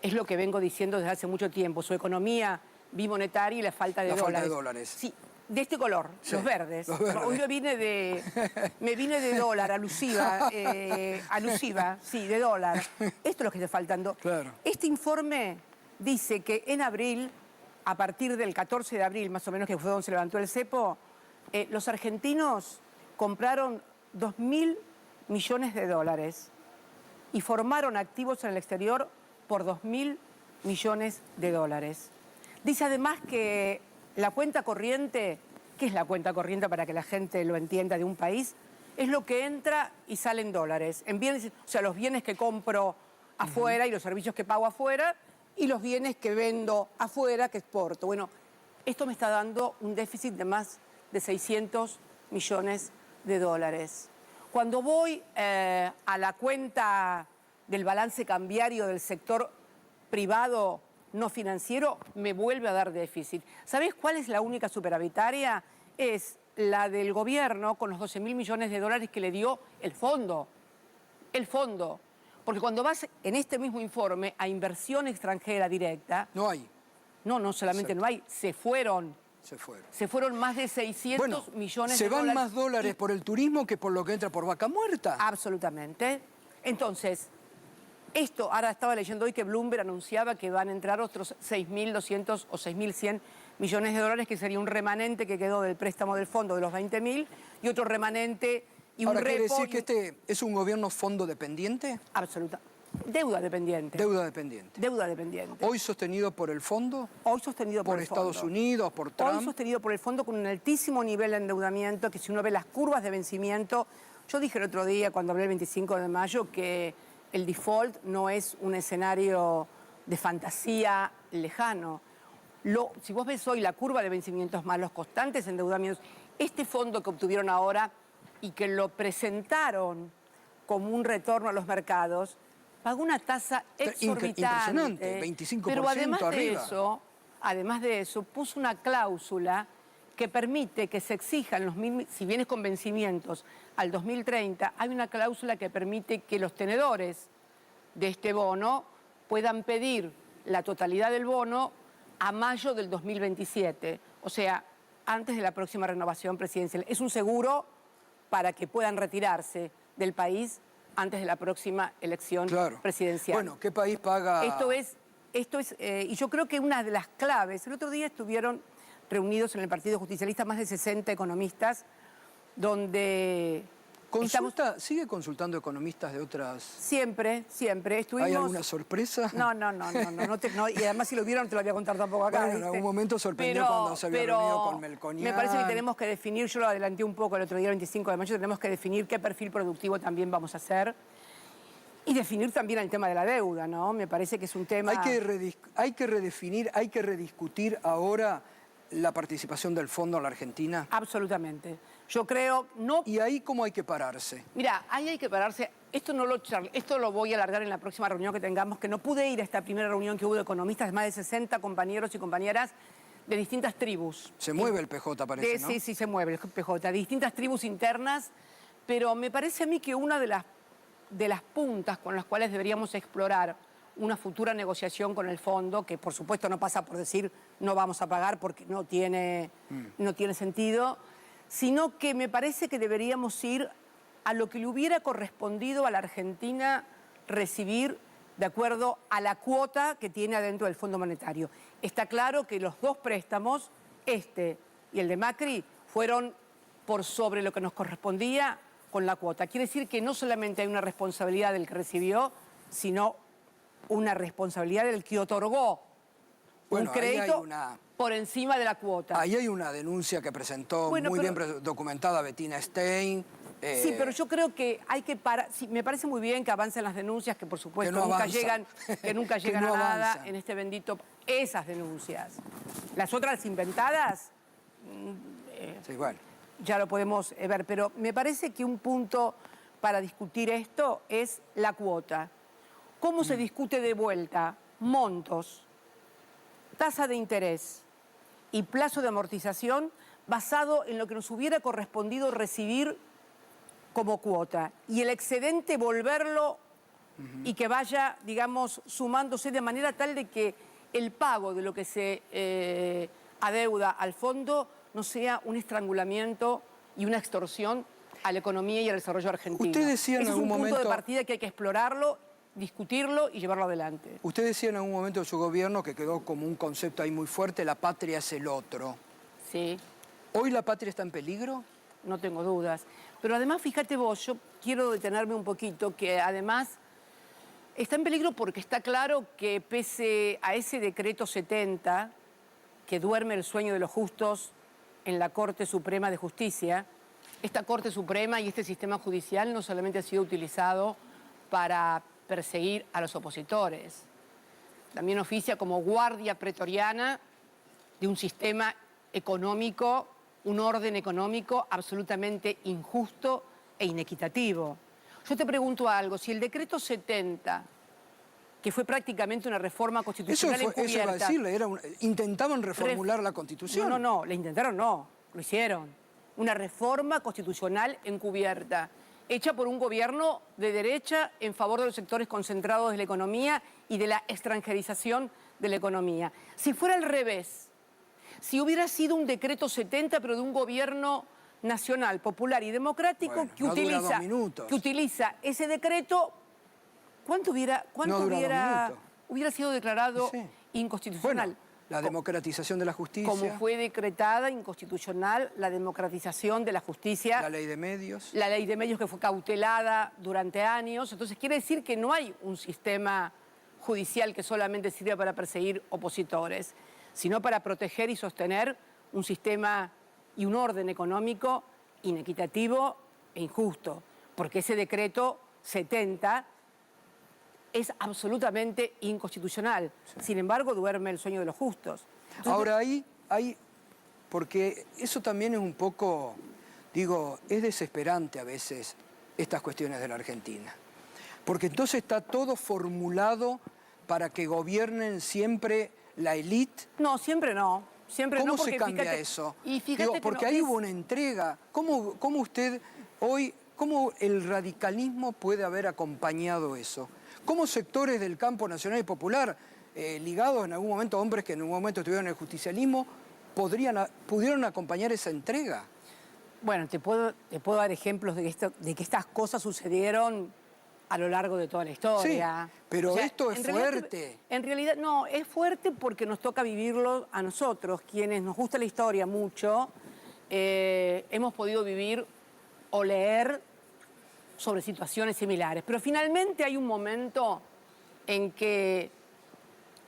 es lo que vengo diciendo desde hace mucho tiempo, su economía bimonetaria y la falta de dólares. Sí, de este color, los verdes. Hoy me vine de dólar, alusiva, sí, de dólar. Esto es lo que está faltando. Este informe dice que en abril, a partir del 14 de abril, más o menos, que fue donde se levantó el cepo, los argentinos compraron 2.000 millones de dólares y formaron activos en el exterior por 2.000 millones de dólares. Dice además que la cuenta corriente, ¿qué es la cuenta corriente para que la gente lo entienda de un país? Es lo que entra y sale en dólares. En bienes, o sea, los bienes que compro afuera y los servicios que pago afuera y los bienes que vendo afuera, que exporto. Bueno, esto me está dando un déficit de más de 600 millones de dólares. Cuando voy a la cuenta del balance cambiario del sector privado no financiero, me vuelve a dar déficit. ¿Sabés cuál es la única superavitaria? Es la del gobierno con los 12.000 millones de dólares que le dio el fondo. El fondo. Porque cuando vas en este mismo informe a inversión extranjera directa... No hay. No solamente no hay, se fueron. Se fueron más de 600 millones de dólares. ¿Se van más dólares por el turismo que por lo que entra por vaca muerta? Absolutamente. Entonces, esto, ahora estaba leyendo hoy que Bloomberg anunciaba que van a entrar otros 6.200 o 6.100 millones de dólares, que sería un remanente que quedó del préstamo del fondo de los 20.000 y otro remanente y un Ahora, ¿quiere repo... decir que este es un gobierno fondo dependiente? Absoluta. Deuda dependiente. Deuda dependiente. Deuda dependiente. ¿Hoy sostenido por el fondo? Hoy sostenido por el fondo. ¿Por Estados Unidos, por Trump? Hoy sostenido por el fondo con un altísimo nivel de endeudamiento, que si uno ve las curvas de vencimiento... Yo dije el otro día, cuando hablé el 25 de mayo, que el default no es un escenario de fantasía lejano. Si vos ves hoy la curva de vencimientos más los constantes endeudamientos, este fondo que obtuvieron ahora y que lo presentaron como un retorno a los mercados, pagó una tasa exorbitante. Impresionante, 25% pero arriba. Además de eso, puso una cláusula que permite que se exijan si vienes con vencimientos al 2030, hay una cláusula que permite que los tenedores de este bono puedan pedir la totalidad del bono a mayo del 2027, o sea, antes de la próxima renovación presidencial. Es un seguro para que puedan retirarse del país antes de la próxima elección presidencial. Bueno, ¿qué país paga? Y yo creo que una de las claves, el otro día estuvieron reunidos en el Partido Justicialista más de 60 economistas, donde... ¿Sigue consultando economistas de otras...? Siempre. Estuvimos... ¿Hay alguna sorpresa? No, y además si lo vieron no te lo voy a contar tampoco acá. Bueno, en algún momento sorprendió cuando se había reunido con Melconian. Me parece que tenemos que definir, yo lo adelanté un poco el otro día, el 25 de mayo, tenemos que definir qué perfil productivo también vamos a hacer. Y definir también el tema de la deuda, ¿no? Me parece que es un tema... Hay que redefinir, hay que rediscutir ahora la participación del fondo en la Argentina. Absolutamente. Yo creo... ¿Y ahí cómo hay que pararse? Mira, ahí hay que pararse. Esto lo voy a alargar en la próxima reunión que tengamos, que no pude ir a esta primera reunión que hubo de economistas, más de 60 compañeros y compañeras de distintas tribus. Se mueve el PJ, parece, ¿no? Sí, se mueve el PJ. De distintas tribus internas, pero me parece a mí que una de las puntas con las cuales deberíamos explorar una futura negociación con el fondo, que por supuesto no pasa por decir no vamos a pagar porque no tiene sentido, sino que me parece que deberíamos ir a lo que le hubiera correspondido a la Argentina recibir de acuerdo a la cuota que tiene adentro del Fondo Monetario. Está claro que los dos préstamos, este y el de Macri, fueron por sobre lo que nos correspondía con la cuota. Quiere decir que no solamente hay una responsabilidad del que recibió, sino una responsabilidad del que otorgó un crédito por encima de la cuota. Ahí hay una denuncia que presentó bien documentada Bettina Stein. Sí, pero yo creo que hay que parar. Sí, me parece muy bien que avancen las denuncias, que por supuesto nunca llegan a nada en este bendito... Esas denuncias. Las otras inventadas, ya lo podemos ver, pero me parece que un punto para discutir esto es la cuota. ¿Cómo se discute de vuelta? Montos, tasa de interés y plazo de amortización basado en lo que nos hubiera correspondido recibir como cuota. Y el excedente volverlo y que vaya, digamos, sumándose de manera tal de que el pago de lo que se adeuda al fondo no sea un estrangulamiento y una extorsión a la economía y al desarrollo argentino. Usted decía en algún momento... Es un punto de partida que hay que explorarlo, discutirlo y llevarlo adelante. Usted decía en algún momento de su gobierno, que quedó como un concepto ahí muy fuerte, la patria es el otro. Sí. ¿Hoy la patria está en peligro? No tengo dudas. Pero además, fíjate vos, yo quiero detenerme un poquito, que además Está en peligro porque está claro que pese a ese decreto 70, que duerme el sueño de los justos en la Corte Suprema de Justicia, esta Corte Suprema y este sistema judicial no solamente ha sido utilizado para perseguir a los opositores, también oficia como guardia pretoriana de un sistema económico, un orden económico absolutamente injusto e inequitativo. Yo te pregunto algo, si el decreto 70, que fue prácticamente una reforma constitucional encubierta... Eso iba a decirle, intentaban reformular la Constitución. No, le intentaron no, lo hicieron. Una reforma constitucional encubierta, hecha por un gobierno de derecha en favor de los sectores concentrados de la economía y de la extranjerización de la economía. Si fuera al revés, si hubiera sido un decreto 70, pero de un gobierno nacional, popular y democrático, bueno, que utiliza ese decreto, ¿cuánto hubiera sido declarado inconstitucional? Bueno, la democratización de la justicia. Como fue decretada inconstitucional la democratización de la justicia. La ley de medios. La ley de medios que fue cautelada durante años. Entonces quiere decir que no hay un sistema judicial que solamente sirva para perseguir opositores, sino para proteger y sostener un sistema y un orden económico inequitativo e injusto. Porque ese decreto 70 es absolutamente inconstitucional. Sí. Sin embargo, duerme el sueño de los justos. Entonces, ahora, porque eso también es un poco, digo, es desesperante a veces estas cuestiones de la Argentina. Porque entonces está todo formulado para que gobiernen siempre la élite. No, siempre no. Siempre ¿Cómo no, se cambia eso? Digo, porque ahí hubo una entrega. ¿Cómo usted hoy, cómo el radicalismo puede haber acompañado eso? ¿Cómo sectores del campo nacional y popular, ligados en algún momento, hombres que en un momento estuvieron en el justicialismo, pudieron acompañar esa entrega? Bueno, te puedo dar ejemplos de que estas cosas sucedieron a lo largo de toda la historia. Sí, pero esto es fuerte. En realidad, no, es fuerte porque nos toca vivirlo a nosotros, quienes nos gusta la historia mucho, hemos podido vivir o leer sobre situaciones similares. Pero finalmente hay un momento en que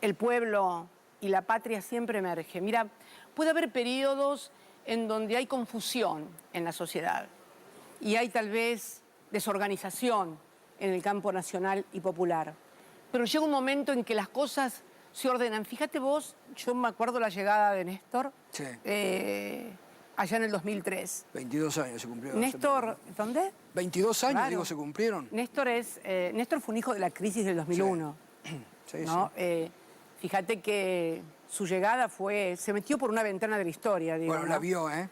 el pueblo y la patria siempre emergen. Mira, puede haber periodos en donde hay confusión en la sociedad y hay tal vez desorganización en el campo nacional y popular. Pero llega un momento en que las cosas se ordenan. Fíjate vos, yo me acuerdo la llegada de Néstor, sí. Allá en el 2003. 22 años se cumplió. Néstor, ¿dónde? 22 años, claro. Digo, se cumplieron. Néstor fue un hijo de la crisis del 2001. Sí, ¿no? sí. Fíjate que su llegada se metió por una ventana de la historia, digo. Bueno, ¿no? la vio, ¿eh?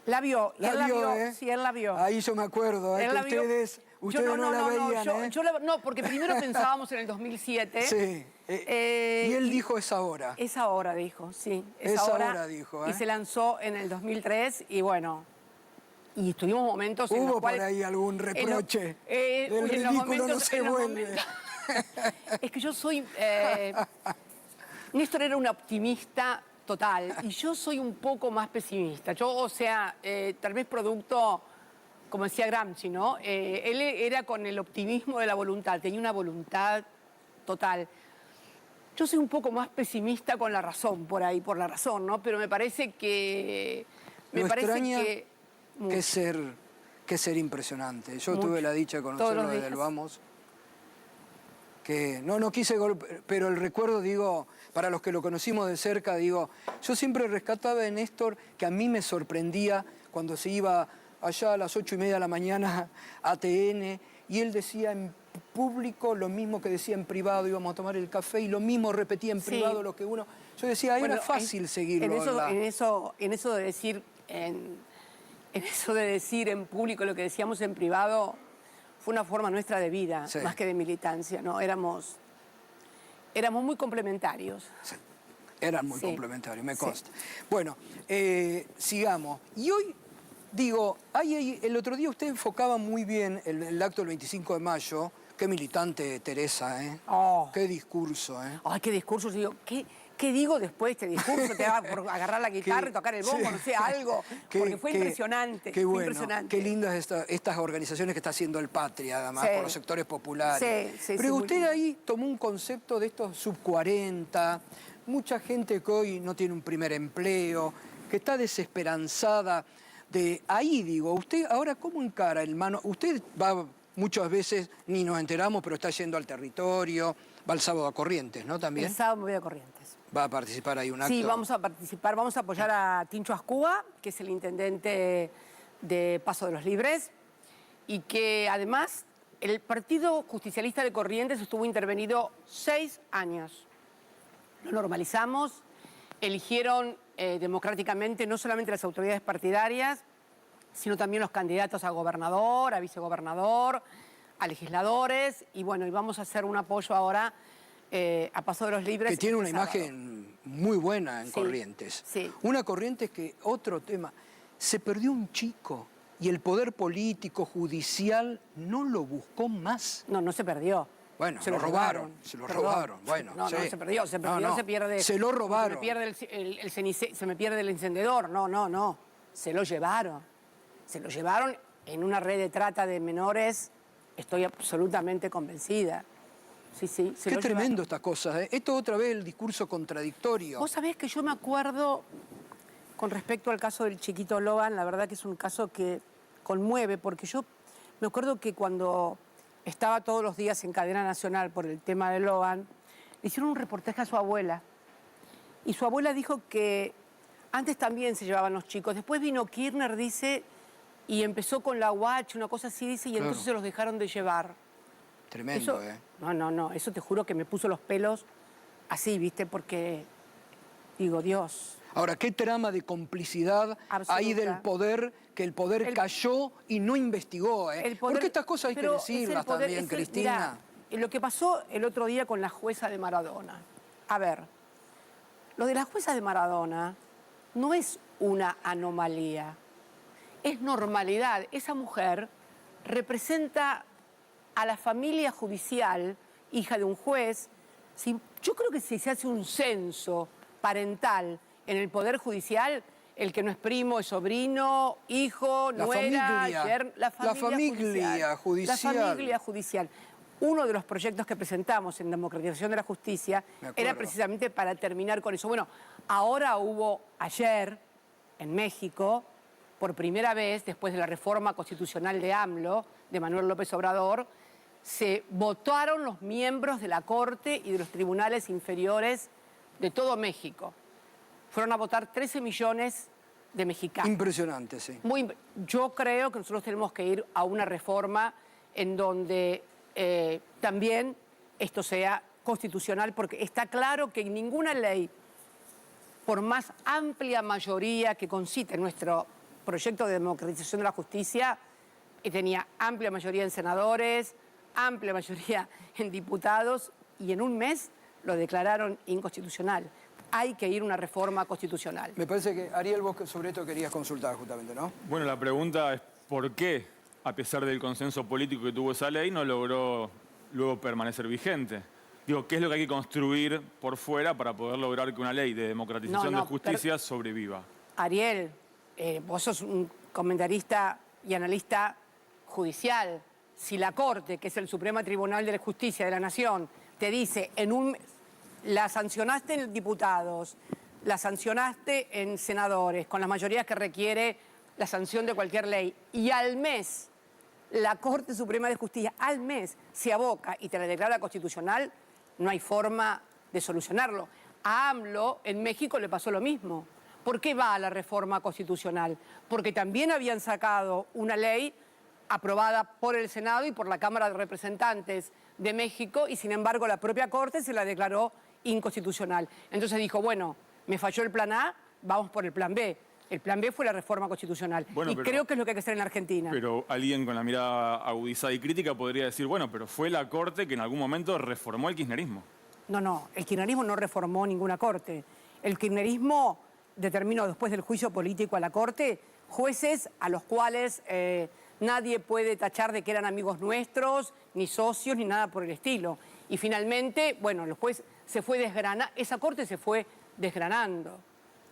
La vio, la vio, ¿eh? Sí, él la vio. Ahí yo me acuerdo, ¿eh? Que ustedes no la veían, no, porque primero pensábamos en el 2007. Sí. Y él dijo es ahora. Es ahora, dijo, sí. Es ahora, dijo, ¿eh? Y se lanzó en el 2003 y bueno, y tuvimos momentos en los cuales... Hubo por ahí algún reproche. El ridículo no se vuelve. Es que yo soy... Néstor era un optimista total y yo soy un poco más pesimista. Yo, o sea, tal vez producto, como decía Gramsci, ¿no? Él era con el optimismo de la voluntad, tenía una voluntad total. Yo soy un poco más pesimista con la razón, por ahí, por la razón, ¿no? Pero me parece que... que ser impresionante. Yo tuve la dicha de conocerlo desde el Vamos. Que no quise, pero el recuerdo, digo, para los que lo conocimos de cerca, digo, yo siempre rescataba de Néstor que a mí me sorprendía cuando se iba allá a las 8:30 de la mañana a TN y él decía en público lo mismo que decía en privado, íbamos a tomar el café y lo mismo repetía en privado lo que uno... Yo decía, era fácil seguirlo. En eso de decir en público lo que decíamos en privado... Fue una forma nuestra de vida, sí, más que de militancia, ¿no? Éramos muy complementarios. Sí, eran muy complementarios, me consta. Sí. Bueno, sigamos. Y hoy, digo, el otro día usted enfocaba muy bien el acto del 25 de mayo. Qué militante, Teresa, ¿eh? Oh. Qué discurso, ¿eh? Ay, qué discurso, digo, qué ¿qué digo después de este discurso? Te va por agarrar la guitarra y tocar el bombo, no sé, algo. Porque fue impresionante. Qué bueno, impresionante. qué lindas estas organizaciones que está haciendo el Patria, además, por los sectores populares. Sí, Pero usted ahí tomó un concepto de estos sub-40, mucha gente que hoy no tiene un primer empleo, que está desesperanzada. Ahí digo, usted ahora ¿cómo encara el mano? Usted va muchas veces, ni nos enteramos, pero está yendo al territorio, va el sábado a Corrientes, ¿no? También. El sábado me voy a Corrientes. ¿Va a participar ahí un acto? Sí, vamos a participar, vamos a apoyar a Tincho Ascúa, que es el intendente de Paso de los Libres, y que además el Partido Justicialista de Corrientes estuvo intervenido 6 años. Lo normalizamos, eligieron democráticamente no solamente las autoridades partidarias, sino también los candidatos a gobernador, a vicegobernador, a legisladores, y bueno, y vamos a hacer un apoyo ahora a Paso de los Libres. Que tiene una sábado. imagen muy buena en Corrientes. Sí. Una Corrientes que, otro tema, se perdió un chico y el poder político, judicial, no lo buscó más. No, no se perdió. Bueno, se lo robaron, se lo Perdón. robaron. Bueno, no, sí. no, se perdió, No, se pierde. se lo robaron. Se me pierde se me pierde el encendedor. No. Se lo llevaron. Se lo llevaron en una red de trata de menores. Estoy absolutamente convencida. Sí. Qué tremendo estas cosas, ¿eh? Esto otra vez el discurso contradictorio. Vos sabés que yo me acuerdo, con respecto al caso del chiquito Logan, la verdad que es un caso que conmueve, porque yo me acuerdo que cuando estaba todos los días en cadena nacional por el tema de Logan, le hicieron un reportaje a su abuela. Y su abuela dijo que antes también se llevaban los chicos. Después vino Kirchner, dice, y empezó con la UACH, una cosa así, dice, y Claro. entonces se los dejaron de llevar. Tremendo, Eso, no, eso te juro que me puso los pelos así, ¿viste? Porque digo, Dios. Ahora, qué trama de complicidad Absoluta. hay del poder, que el poder cayó y no investigó, ¿eh? El poder- Porque estas cosas hay que pero es decirlas el poder- también, es el- Cristina. mirá, lo que pasó el otro día con la jueza de Maradona. A ver, lo de la jueza de Maradona no es una anomalía, es normalidad. Esa mujer representa a la familia judicial, hija de un juez. Yo creo que si se hace un censo parental en el Poder Judicial, el que no es primo es sobrino, hijo, La nuera, familia. la familia judicial. La familia judicial. Uno de los proyectos que presentamos en Democratización de la Justicia Me acuerdo. era precisamente para terminar con eso. Bueno, ahora hubo ayer en México, por primera vez, después de la reforma constitucional de AMLO, de Manuel López Obrador, se votaron los miembros de la Corte y de los tribunales inferiores de todo México. Fueron a votar 13 millones de mexicanos. Impresionante, sí. Yo creo que nosotros tenemos que ir a una reforma en donde también esto sea constitucional, porque está claro que ninguna ley, por más amplia mayoría que concite nuestro proyecto de democratización de la justicia, tenía amplia mayoría en senadores, amplia mayoría en diputados, y en un mes lo declararon inconstitucional. Hay que ir a una reforma constitucional. Me parece que, Ariel, vos sobre esto querías consultar justamente, ¿no? Bueno, la pregunta es ¿por qué, a pesar del consenso político que tuvo esa ley, no logró luego permanecer vigente? Digo, ¿qué es lo que hay que construir por fuera para poder lograr que una ley de democratización de justicia sobreviva? Ariel, vos sos un comentarista y analista judicial. Si la Corte, que es el Supremo Tribunal de la Justicia de la Nación, te dice la sancionaste en diputados, la sancionaste en senadores, con las mayorías que requiere la sanción de cualquier ley, y al mes la Corte Suprema de Justicia, al mes, se aboca y te la declara constitucional, no hay forma de solucionarlo. A AMLO en México le pasó lo mismo. ¿Por qué va a la reforma constitucional? Porque también habían sacado una ley aprobada por el Senado y por la Cámara de Representantes de México, y sin embargo la propia Corte se la declaró inconstitucional. Entonces dijo, bueno, me falló el plan A, vamos por el plan B. El plan B fue la reforma constitucional. Bueno, creo que es lo que hay que hacer en la Argentina. Pero alguien con la mirada agudizada y crítica podría decir, bueno, pero fue la Corte que en algún momento reformó el kirchnerismo. No, el kirchnerismo no reformó ninguna Corte. El kirchnerismo determinó después del juicio político a la Corte jueces a los cuales nadie puede tachar de que eran amigos nuestros, ni socios, ni nada por el estilo. Y finalmente, bueno, los jueces esa corte se fue desgranando.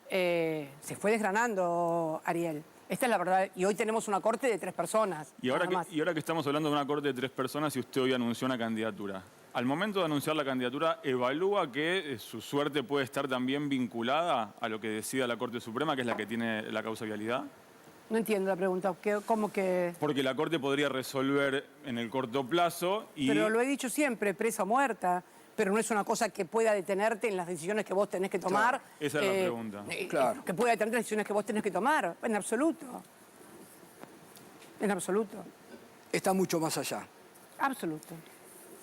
Se fue desgranando, Ariel. Esta es la verdad. Y hoy tenemos una corte de 3 personas. Y ahora que estamos hablando de una corte de 3 personas y usted hoy anunció una candidatura, al momento de anunciar la candidatura, ¿evalúa que su suerte puede estar también vinculada a lo que decida la Corte Suprema, que es la que tiene la causa vialidad? No entiendo la pregunta. ¿Cómo que...? Porque la Corte podría resolver en el corto plazo y... Pero lo he dicho siempre, presa o muerta. Pero no es una cosa que pueda detenerte en las decisiones que vos tenés que tomar. Claro, esa es la pregunta. Claro. Que pueda detenerte en las decisiones que vos tenés que tomar. En absoluto. En absoluto. Está mucho más allá. Absoluto.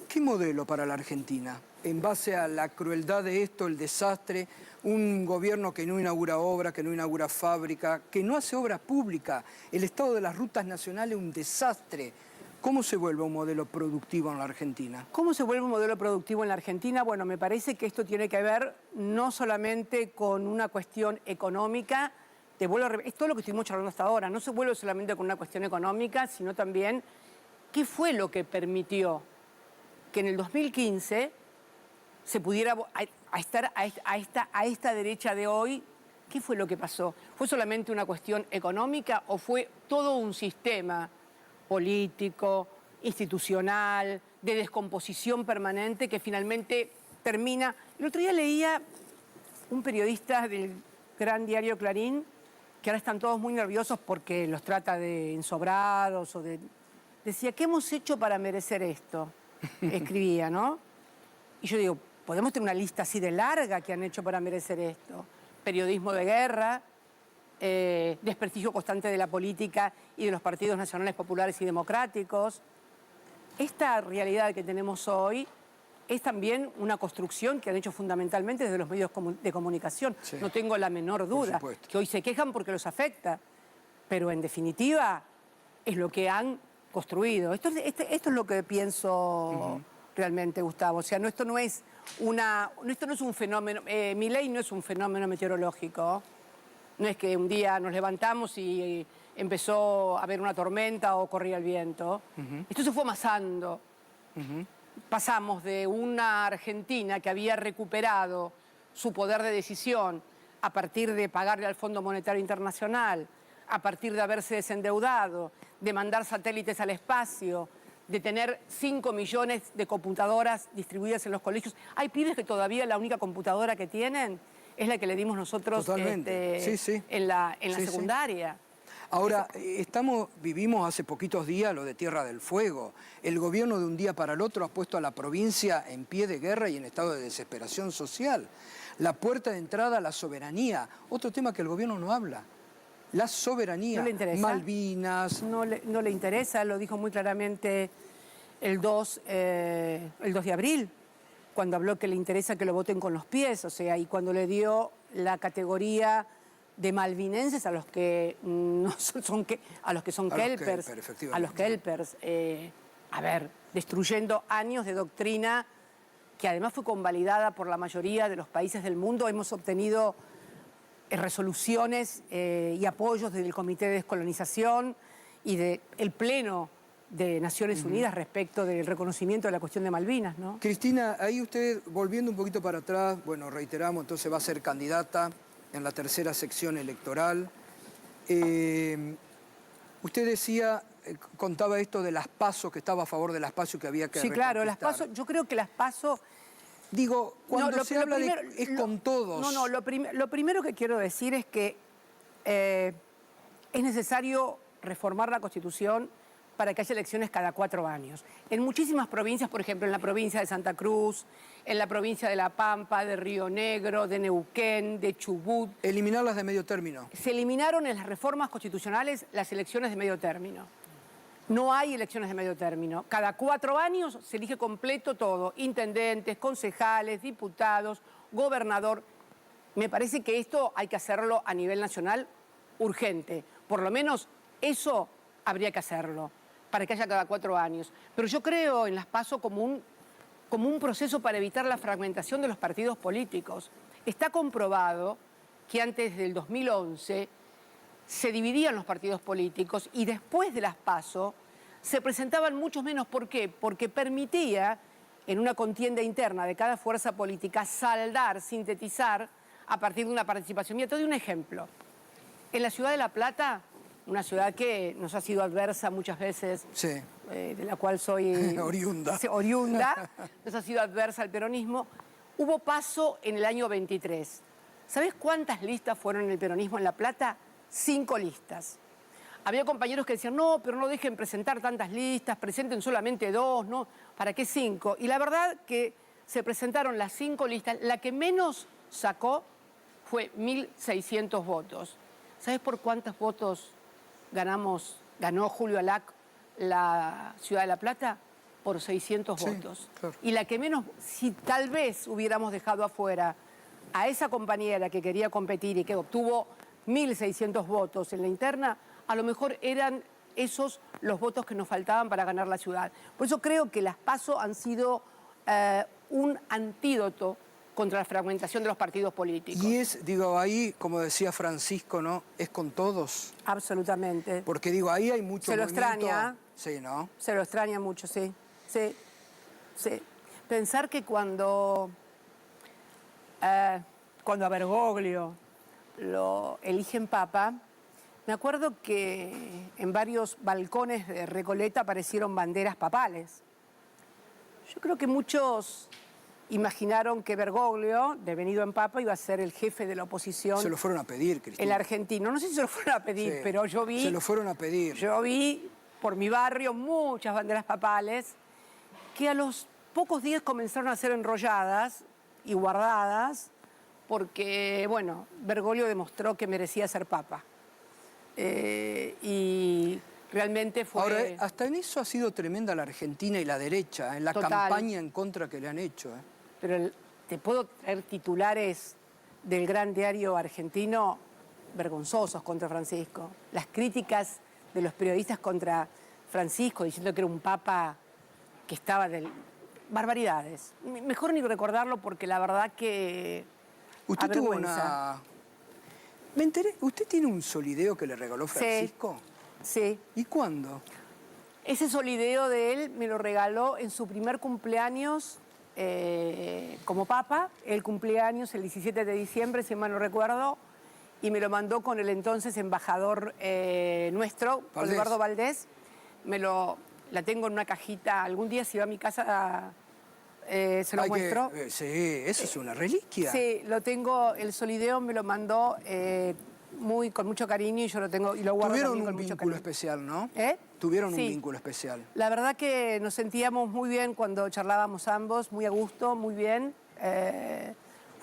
¿Qué modelo para la Argentina? En base a la crueldad de esto, el desastre, un gobierno que no inaugura obra, que no inaugura fábrica, que no hace obra pública, el estado de las rutas nacionales, un desastre. ¿Cómo se vuelve un modelo productivo en la Argentina? ¿Cómo se vuelve un modelo productivo en la Argentina? Bueno, me parece que esto tiene que ver no solamente con una cuestión económica, es todo lo que estuvimos charlando hasta ahora, no se vuelve solamente con una cuestión económica, sino también qué fue lo que permitió que en el 2015 se pudiera estar a esta derecha de hoy. ¿Qué fue lo que pasó? ¿Fue solamente una cuestión económica o fue todo un sistema político, institucional, de descomposición permanente que finalmente termina? El otro día leía un periodista del gran diario Clarín, que ahora están todos muy nerviosos porque los trata de ensobrados Decía, ¿qué hemos hecho para merecer esto? Escribía, ¿no? Y yo digo, podemos tener una lista así de larga que han hecho para merecer esto. Periodismo de guerra, desprestigio constante de la política y de los partidos nacionales populares y democráticos. Esta realidad que tenemos hoy es también una construcción que han hecho fundamentalmente desde los medios de comunicación. Sí. No tengo la menor duda, que hoy se quejan porque los afecta, pero en definitiva es lo que han construido. Esto es lo que pienso realmente, Gustavo. O sea, esto no es un fenómeno, Milei no es un fenómeno meteorológico. No es que un día nos levantamos y empezó a haber una tormenta o corría el viento. Esto se fue amasando. Pasamos de una Argentina que había recuperado su poder de decisión a partir de pagarle al Fondo Monetario Internacional, a partir de haberse desendeudado, de mandar satélites al espacio, de tener 5 millones de computadoras distribuidas en los colegios. Hay pibes que todavía la única computadora que tienen es la que le dimos nosotros en la secundaria. Ahora, vivimos hace poquitos días lo de Tierra del Fuego. El gobierno de un día para el otro ha puesto a la provincia en pie de guerra y en estado de desesperación social. La puerta de entrada a la soberanía. Otro tema que el gobierno no habla. La soberanía. ¿No le interesa? Malvinas. No le interesa, lo dijo muy claramente el 2 de abril, cuando habló que le interesa que lo voten con los pies, o sea, y cuando le dio la categoría de malvinenses a los que no son kelpers, a los kelpers, a ver, destruyendo años de doctrina que además fue convalidada por la mayoría de los países del mundo. Hemos obtenido resoluciones y apoyos desde el Comité de Descolonización y del Pleno de Naciones Unidas respecto del reconocimiento de la cuestión de Malvinas, ¿no? Cristina, ahí usted, volviendo un poquito para atrás, bueno, reiteramos, entonces va a ser candidata en la tercera sección electoral. Usted decía, contaba esto de las PASO, que estaba a favor de las PASO, que había que Sí, claro, las reconquistar. PASO, yo creo que las PASO... Digo, cuando se habla es con todos. No, lo primero que quiero decir es que es necesario reformar la Constitución para que haya elecciones cada 4 años. En muchísimas provincias, por ejemplo, en la provincia de Santa Cruz, en la provincia de La Pampa, de Río Negro, de Neuquén, de Chubut... Eliminarlas de medio término. Se eliminaron en las reformas constitucionales las elecciones de medio término. No hay elecciones de medio término. Cada 4 años se elige completo todo. Intendentes, concejales, diputados, gobernador. Me parece que esto hay que hacerlo a nivel nacional urgente. Por lo menos eso habría que hacerlo, para que haya cada 4 años. Pero yo creo en las PASO como un proceso para evitar la fragmentación de los partidos políticos. Está comprobado que antes del 2011... se dividían los partidos políticos y después de las PASO se presentaban muchos menos. ¿Por qué? Porque permitía en una contienda interna de cada fuerza política, saldar, sintetizar a partir de una participación. Mira, te doy un ejemplo. En la ciudad de La Plata, una ciudad que nos ha sido adversa muchas veces, Sí. De la cual soy Oriunda. oriunda, nos ha sido adversa al peronismo, hubo PASO en el año 23. ¿Sabés cuántas listas fueron en el peronismo en La Plata? 5 listas. Había compañeros que decían, no, pero no dejen presentar tantas listas, presenten solamente 2, ¿no? ¿Para qué 5? Y la verdad que se presentaron las 5 listas. La que menos sacó fue 1.600 votos. ¿Sabés por cuántos votos ganó Julio Alac la ciudad de La Plata? Por 600 Sí, votos. claro. Y la que menos, si tal vez hubiéramos dejado afuera a esa compañera que quería competir y que obtuvo 1.600 votos en la interna, a lo mejor eran esos los votos que nos faltaban para ganar la ciudad. Por eso creo que las PASO han sido un antídoto contra la fragmentación de los partidos políticos. Y es, digo, ahí, como decía Francisco, ¿no? Es con todos. Absolutamente. Porque digo, ahí hay mucho Se lo movimiento. extraña. Sí, ¿no? Se lo extraña mucho, sí. Sí. Sí. Pensar que cuando a Bergoglio lo eligen papa, me acuerdo que en varios balcones de Recoleta aparecieron banderas papales. Yo creo que muchos imaginaron que Bergoglio, devenido en papa, iba a ser el jefe de la oposición. Se lo fueron a pedir, Cristina. El argentino. No sé si se lo fueron a pedir, Sí. pero yo vi... Se lo fueron a pedir. Yo vi por mi barrio muchas banderas papales que a los pocos días comenzaron a ser enrolladas y guardadas porque, bueno, Bergoglio demostró que merecía ser papa. Y realmente fue... Ahora, hasta en eso ha sido tremenda la Argentina y la derecha, en la Total. campaña en contra que le han hecho. Pero te puedo traer titulares del gran diario argentino vergonzosos contra Francisco. Las críticas de los periodistas contra Francisco, diciendo que era un papa que estaba del... Barbaridades. Mejor ni recordarlo porque la verdad que... Usted tuvo avergüenza. una... Me enteré, ¿usted tiene un solideo que le regaló Francisco? Sí. ¿Y cuándo? Ese solideo de él me lo regaló en su primer cumpleaños como papa. El cumpleaños el 17 de diciembre, si mal no recuerdo, y me lo mandó con el entonces embajador nuestro, Valdés. Eduardo Valdés. La tengo en una cajita. Algún día si va a mi casa se lo muestro. Sí, eso es una reliquia. Sí, lo tengo, el solideo me lo mandó con mucho cariño y yo lo tengo y lo guardo Tuvieron también con un mucho vínculo cariño. especial, ¿no? ¿Eh? Tuvieron Sí. un vínculo especial. La verdad que nos sentíamos muy bien cuando charlábamos ambos, muy a gusto, muy bien.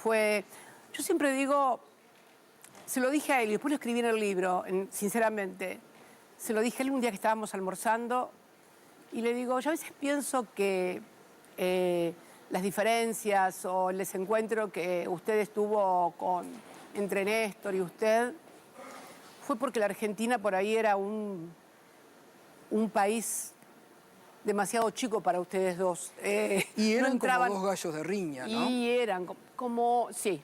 Yo siempre digo, se lo dije a él y después lo escribí en el libro, sinceramente. Se lo dije a él un día que estábamos almorzando y le digo, yo a veces pienso que las diferencias o el desencuentro que usted tuvo entre Néstor y usted fue porque la Argentina por ahí era un país demasiado chico para ustedes dos. Y no eran entraban- como dos gallos de riña, ¿no? Y eran sí,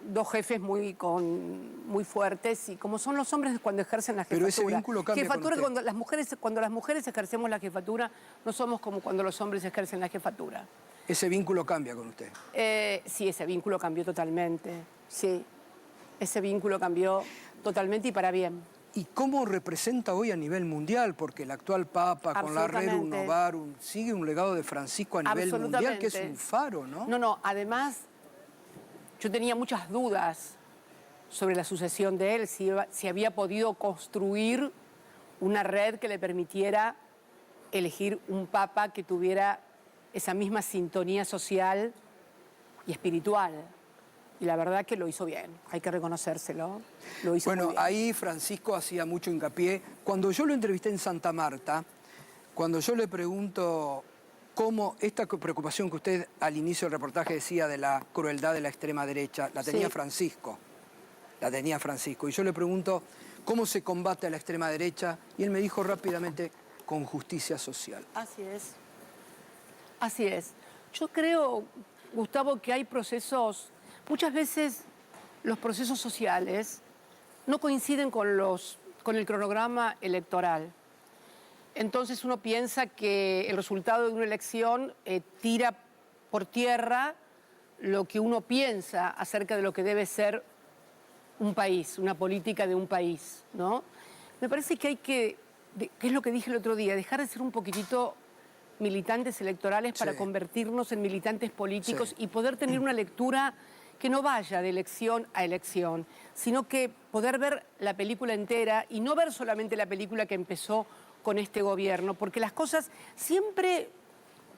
dos jefes muy fuertes y como son los hombres cuando ejercen la jefatura. Pero ese vínculo cambia con Jefatura, usted. cuando las mujeres ejercemos la jefatura, no somos como cuando los hombres ejercen la jefatura. Ese vínculo cambia con usted. Sí, ese vínculo cambió totalmente. Sí, ese vínculo cambió totalmente y para bien. ¿Y cómo representa hoy a nivel mundial? Porque el actual Papa, con la Rerum Absolutamente. Novarum, sigue un legado de Francisco a nivel mundial, que es un faro, ¿no? No, además, yo tenía muchas dudas sobre la sucesión de él, si había podido construir una red que le permitiera elegir un papa que tuviera esa misma sintonía social y espiritual. Y la verdad que lo hizo bien, hay que reconocérselo. Lo hizo muy Bueno, bien. ahí Francisco hacía mucho hincapié. Cuando yo lo entrevisté en Santa Marta, cuando yo le pregunto cómo esta preocupación que usted al inicio del reportaje decía de la crueldad de la extrema derecha, la tenía Sí. Francisco. La tenía Francisco. Y yo le pregunto cómo se combate a la extrema derecha y él me dijo rápidamente, con justicia social. Así es. Así es. Yo creo, Gustavo, que hay procesos, muchas veces los procesos sociales no coinciden con el cronograma electoral. Entonces uno piensa que el resultado de una elección tira por tierra lo que uno piensa acerca de lo que debe ser un país, una política de un país, ¿no? Me parece que hay que es lo que dije el otro día, dejar de ser un poquitito militantes electorales para convertirnos en militantes políticos y poder tener una lectura que no vaya de elección a elección, sino que poder ver la película entera y no ver solamente la película que empezó con este gobierno, porque las cosas siempre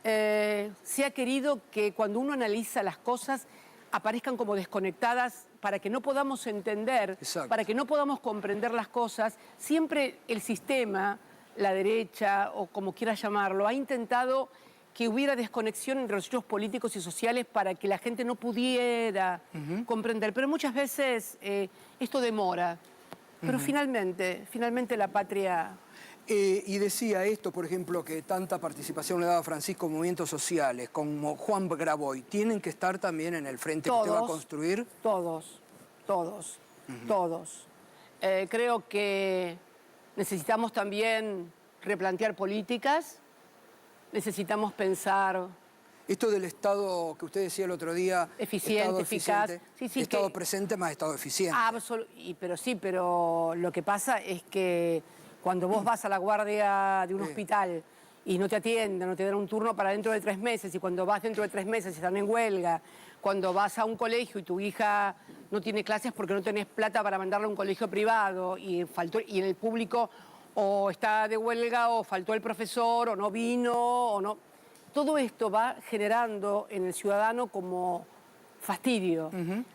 se ha querido que cuando uno analiza las cosas aparezcan como desconectadas para que no podamos entender, para que no podamos comprender las cosas. Siempre el sistema, la derecha o como quieras llamarlo, ha intentado que hubiera desconexión entre los hechos políticos y sociales para que la gente no pudiera comprender. Pero muchas veces esto demora. Pero finalmente la patria... Y decía esto, por ejemplo, que tanta participación le daba Francisco a movimientos sociales, como Juan Graboy, ¿tienen que estar también en el frente que usted va a construir? Todos. Creo que necesitamos también replantear políticas, necesitamos pensar... Esto del Estado que usted decía el otro día... Eficiente, eficaz. Estado presente más Estado eficiente. Pero lo que pasa es que cuando vos vas a la guardia de un hospital y no te atienden, no te dan un turno para dentro de 3 meses, y cuando vas dentro de 3 meses están en huelga, cuando vas a un colegio y tu hija no tiene clases porque no tenés plata para mandarla a un colegio privado y en el público o está de huelga o faltó el profesor o no vino o no... Todo esto va generando en el ciudadano como fastidio,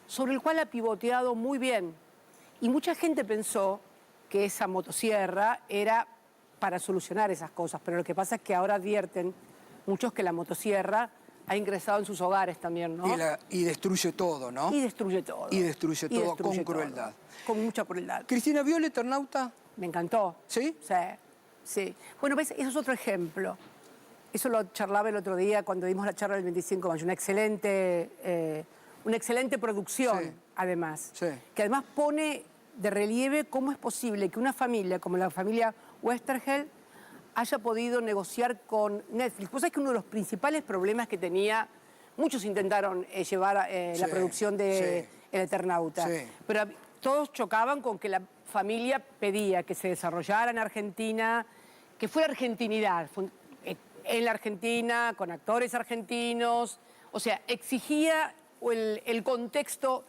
sobre el cual ha pivoteado muy bien. Y mucha gente pensó que esa motosierra era para solucionar esas cosas, pero lo que pasa es que ahora advierten muchos que la motosierra ha ingresado en sus hogares también, ¿no? Y destruye todo, ¿no? Y destruye todo. Y destruye todo con crueldad. Con mucha crueldad. Cristina, ¿vio El Eternauta? Me encantó. ¿Sí? Sí. Bueno, ¿ves? Eso es otro ejemplo. Eso lo charlaba el otro día cuando dimos la charla del 25 de mayo. Una excelente producción, además. Sí. Que además pone de relieve cómo es posible que una familia como la familia Westergel haya podido negociar con Netflix. Vos sabés que uno de los principales problemas que tenía, muchos intentaron llevar la producción de El Eternauta, pero todos chocaban con que la familia pedía que se desarrollara en Argentina, que fuera argentinidad, en la Argentina, con actores argentinos, o sea, exigía el contexto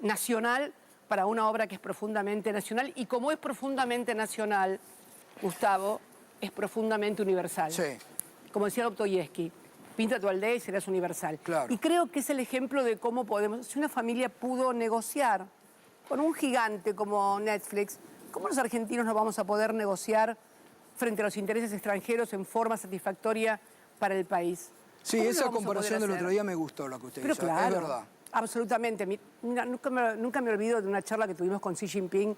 nacional para una obra que es profundamente nacional, y como es profundamente nacional, Gustavo, es profundamente universal. Sí. Como decía Dostoyevsky, pinta tu aldea y serás universal. Claro. Y creo que es el ejemplo de cómo podemos, si una familia pudo negociar con un gigante como Netflix, ¿cómo los argentinos no vamos a poder negociar frente a los intereses extranjeros en forma satisfactoria para el país? Sí, esa comparación del otro día me gustó, lo que usted hizo. Claro, es verdad. Absolutamente. Mira, nunca me olvido de una charla que tuvimos con Xi Jinping,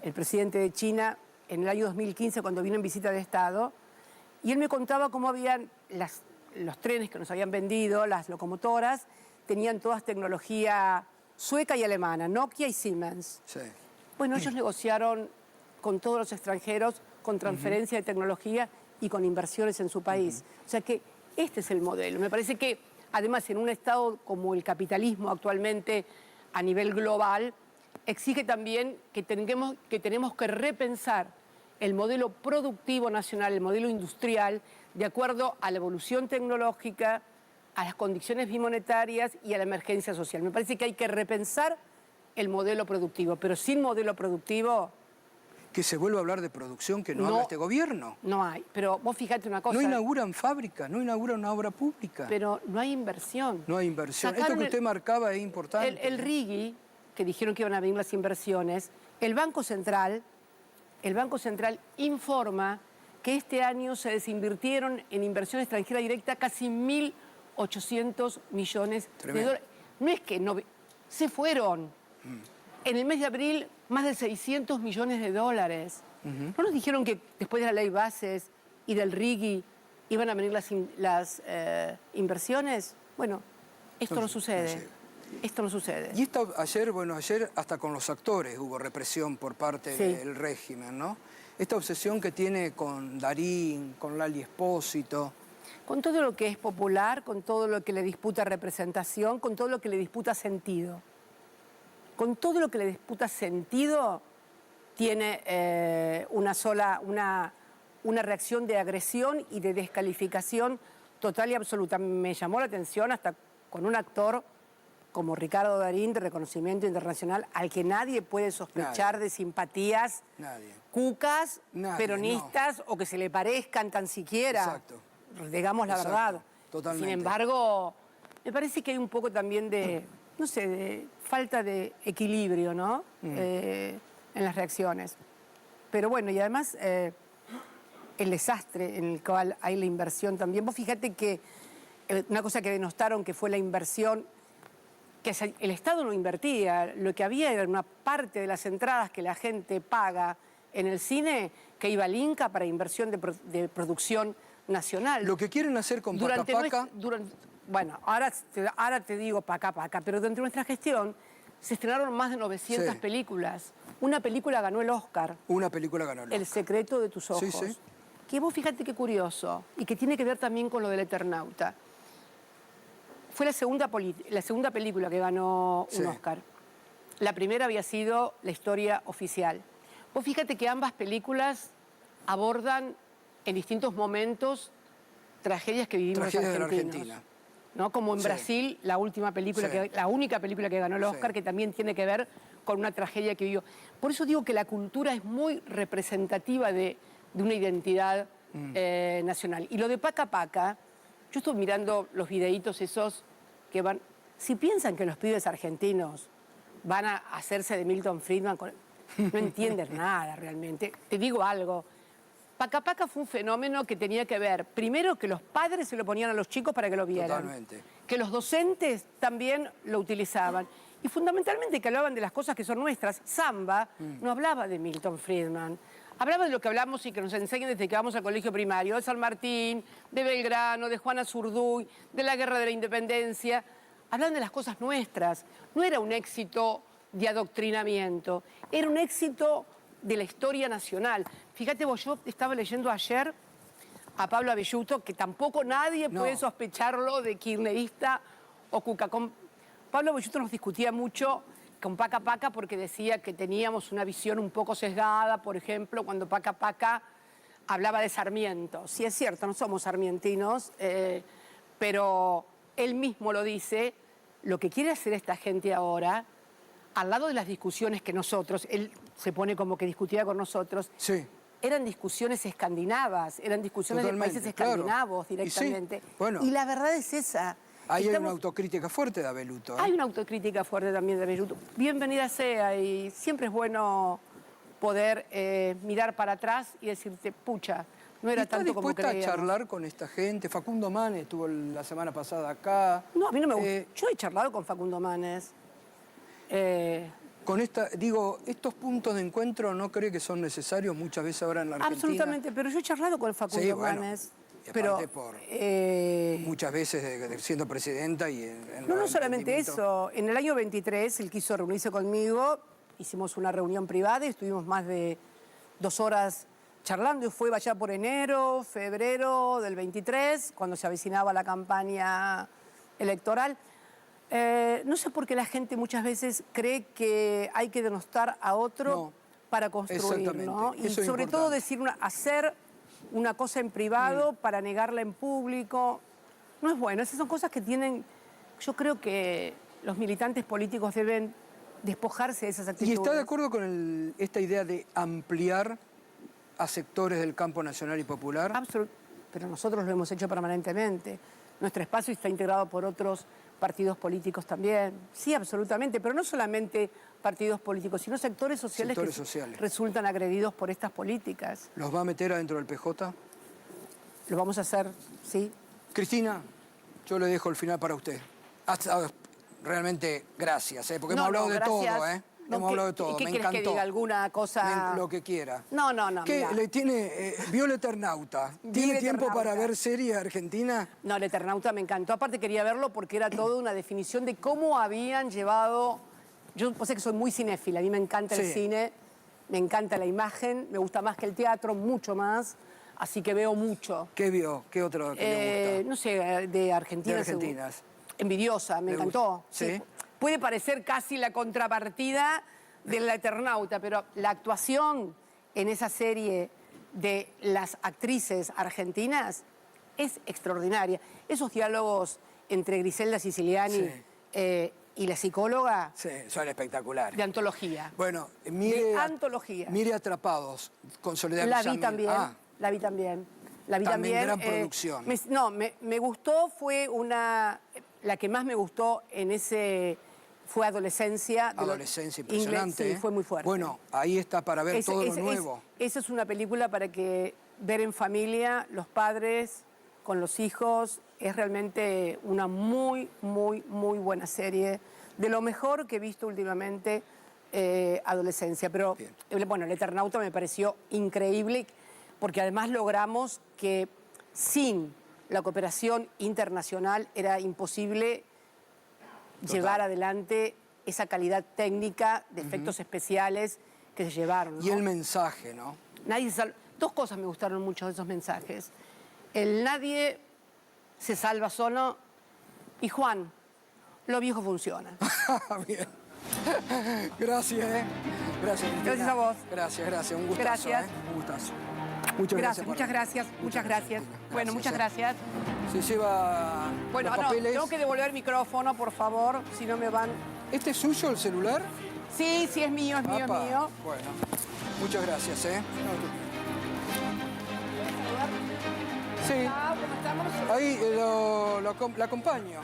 el presidente de China, en el año 2015, cuando vino en visita de Estado, y él me contaba cómo habían los trenes que nos habían vendido, las locomotoras, tenían todas tecnología sueca y alemana, Nokia y Siemens. Sí. Bueno, ellos negociaron con todos los extranjeros, con transferencia de tecnología y con inversiones en su país. O sea que este es el modelo. Me parece que, además, en un estado como el capitalismo actualmente a nivel global, exige también que tenemos que repensar el modelo productivo nacional, el modelo industrial, de acuerdo a la evolución tecnológica, a las condiciones bimonetarias y a la emergencia social. Me parece que hay que repensar el modelo productivo, pero sin modelo productivo... Que se vuelva a hablar de producción que no habla este gobierno. No hay, pero vos fíjate una cosa... No inauguran fábricas, no inauguran una obra pública. Pero no hay inversión. No hay inversión. Esto que usted marcaba es importante. El RIGI, que dijeron que iban a venir las inversiones, el Banco Central informa que este año se desinvirtieron en inversión extranjera directa casi 1.800 millones de dólares. No es que no... Se fueron. En el mes de abril, más de 600 millones de dólares. ¿No nos dijeron que después de la ley Bases y del RIGI iban a venir las inversiones? Bueno, esto no sucede. Esto no sucede. Y ayer hasta con los actores hubo represión por parte del régimen, ¿no? Esta obsesión que tiene con Darín, con Lali Espósito. Con todo lo que es popular, con todo lo que le disputa representación, con todo lo que le disputa sentido. Con todo lo que le disputa sentido, tiene una reacción de agresión y de descalificación total y absoluta. Me llamó la atención hasta con un actor como Ricardo Darín, de reconocimiento internacional, al que nadie puede sospechar de simpatías cucas, peronistas o que se le parezcan tan siquiera. Exacto. Digamos la verdad. Totalmente. Sin embargo, me parece que hay un poco también de, no sé, de falta de equilibrio, ¿no? En las reacciones. Pero bueno, y además el desastre en el cual hay la inversión también. Vos fíjate que una cosa que denostaron que fue la inversión, que el Estado no invertía, lo que había era una parte de las entradas que la gente paga en el cine que iba al Inca para inversión de producción nacional. Lo que quieren hacer con Paca Paca... Bueno, ahora te digo Paca Paca, pero durante nuestra gestión se estrenaron más de 900 películas. Una película ganó el Oscar. Una película ganó el Oscar. El secreto de tus ojos. Sí, sí. Que vos fíjate qué curioso, y que tiene que ver también con lo del Eternauta. Fue la segunda película que ganó un Oscar. La primera había sido La historia oficial. Vos fíjate que ambas películas abordan en distintos momentos tragedias que vivimos los argentinos. De la Argentina. ¿No? Como en Brasil, la última película, la única película que ganó el Oscar, que también tiene que ver con una tragedia que vivió. Por eso digo que la cultura es muy representativa de una identidad nacional. Y lo de Paca Paca, yo estoy mirando los videitos esos que van... Si piensan que los pibes argentinos van a hacerse de Milton Friedman, no entienden nada realmente. Te digo algo. Paca Paca fue un fenómeno que tenía que ver, primero, que los padres se lo ponían a los chicos para que lo vieran. Totalmente. Que los docentes también lo utilizaban. Y fundamentalmente que hablaban de las cosas que son nuestras. Samba no hablaba de Milton Friedman. Hablaba de lo que hablamos y que nos enseñan desde que vamos al colegio primario, de San Martín, de Belgrano, de Juana Zurduy, de la Guerra de la Independencia. Hablaban de las cosas nuestras. No era un éxito de adoctrinamiento, era un éxito de la historia nacional. Fíjate vos, yo estaba leyendo ayer a Pablo Abelluto, que tampoco nadie puede sospecharlo de kirchnerista o cucacón. Pablo Abelluto nos discutía mucho con Paca Paca porque decía que teníamos una visión un poco sesgada, por ejemplo, cuando Paca Paca hablaba de Sarmiento. Sí, es cierto, no somos sarmientinos, pero él mismo lo dice, lo que quiere hacer esta gente ahora, al lado de las discusiones que nosotros, él se pone como que discutía con nosotros, eran discusiones escandinavas, eran discusiones de países escandinavos directamente. Y la verdad es esa. Ahí hay una autocrítica fuerte de Abelluto. Hay una autocrítica fuerte también de Abelluto. Bienvenida sea, y siempre es bueno poder mirar para atrás y decirte, pucha, no era tanto como creíamos. ¿Está dispuesta a charlar con esta gente? Facundo Manes estuvo la semana pasada acá. No, a mí no me gusta. Yo he charlado con Facundo Manes. Con estos puntos de encuentro no cree que son necesarios muchas veces ahora en la Argentina. Absolutamente, pero yo he charlado con Facundo Manes. Pero muchas veces siendo presidenta y no solamente eso. En el año 23 él quiso reunirse conmigo, hicimos una reunión privada y estuvimos más de 2 horas charlando, y fue allá por enero, febrero del 23, cuando se avecinaba la campaña electoral. No sé por qué la gente muchas veces cree que hay que denostar a otro para construir, ¿no? Y sobre todo hacer una cosa en privado para negarla en público. No es bueno. Esas son cosas que tienen... Yo creo que los militantes políticos deben despojarse de esas actitudes. ¿Y está de acuerdo con esta idea de ampliar a sectores del campo nacional y popular? Absolutamente. Pero nosotros lo hemos hecho permanentemente. Nuestro espacio está integrado por otros partidos políticos también. Sí, absolutamente. Pero no solamente partidos políticos, sino sectores sociales resultan agredidos por estas políticas. ¿Los va a meter adentro del PJ? Lo vamos a hacer, sí. Cristina, yo le dejo el final para usted. Realmente gracias, porque hemos hablado de todo, hemos hablado de todo. ¿Qué me quieres encantó. que diga? ¿Alguna cosa? Lo que quiera. No. ¿Qué le tiene? ¿Vio el Eternauta? ¿Tiene tiempo para ver serie argentina? No, el Eternauta me encantó. Aparte quería verlo porque era toda una definición de cómo habían llevado... Yo sé que soy muy cinéfila, a mí me encanta el cine, me encanta la imagen, me gusta más que el teatro, mucho más. así que veo mucho. ¿Qué vio? ¿Qué otro que le gusta? No sé, de Argentina. De Argentinas. Envidiosa, me ¿Le encantó. gusta? ¿Sí? Puede parecer casi la contrapartida de La Eternauta, pero la actuación en esa serie de las actrices argentinas es extraordinaria. Esos diálogos entre Griselda Siciliani y la psicóloga, Sí, son espectaculares. de antología. Bueno, mire, De antología. mire Atrapados, con Soledad La Villamil. vi también, Ah, la vi también. La vi También también. gran producción. Me gustó, fue una... La que más me gustó en ese... Fue Adolescencia. Adolescencia, Inglés, impresionante. sí, ¿eh? fue muy fuerte. Bueno, ahí está para ver todo lo nuevo. Esa es una película para que ver en familia, los padres con los hijos. Es realmente una muy, muy, muy buena serie. De lo mejor que he visto últimamente, Adolescencia. Pero, bueno, El Eternauta me pareció increíble porque además logramos que sin la cooperación internacional era imposible llevar adelante esa calidad técnica de efectos especiales que se llevaron, ¿no? Y el mensaje, ¿no? Dos cosas me gustaron mucho de esos mensajes. El nadie se salva solo y Juan, lo viejo funciona. Bien. Gracias, ¿eh? Gracias, Cristina. Gracias a vos. Gracias. Un gustazo, Gracias. ¿eh? Un gustazo. Muchas gracias. Muchas gracias. Bueno, muchas gracias. Se lleva Bueno, los no, papeles. tengo que devolver el micrófono, por favor, si no me van... ¿Este es suyo, el celular? Sí, es mío, es mío, Apa. es mío. Bueno, muchas gracias, ¿eh? Sí, Ah, ¿cómo estamos? ahí la acompaño.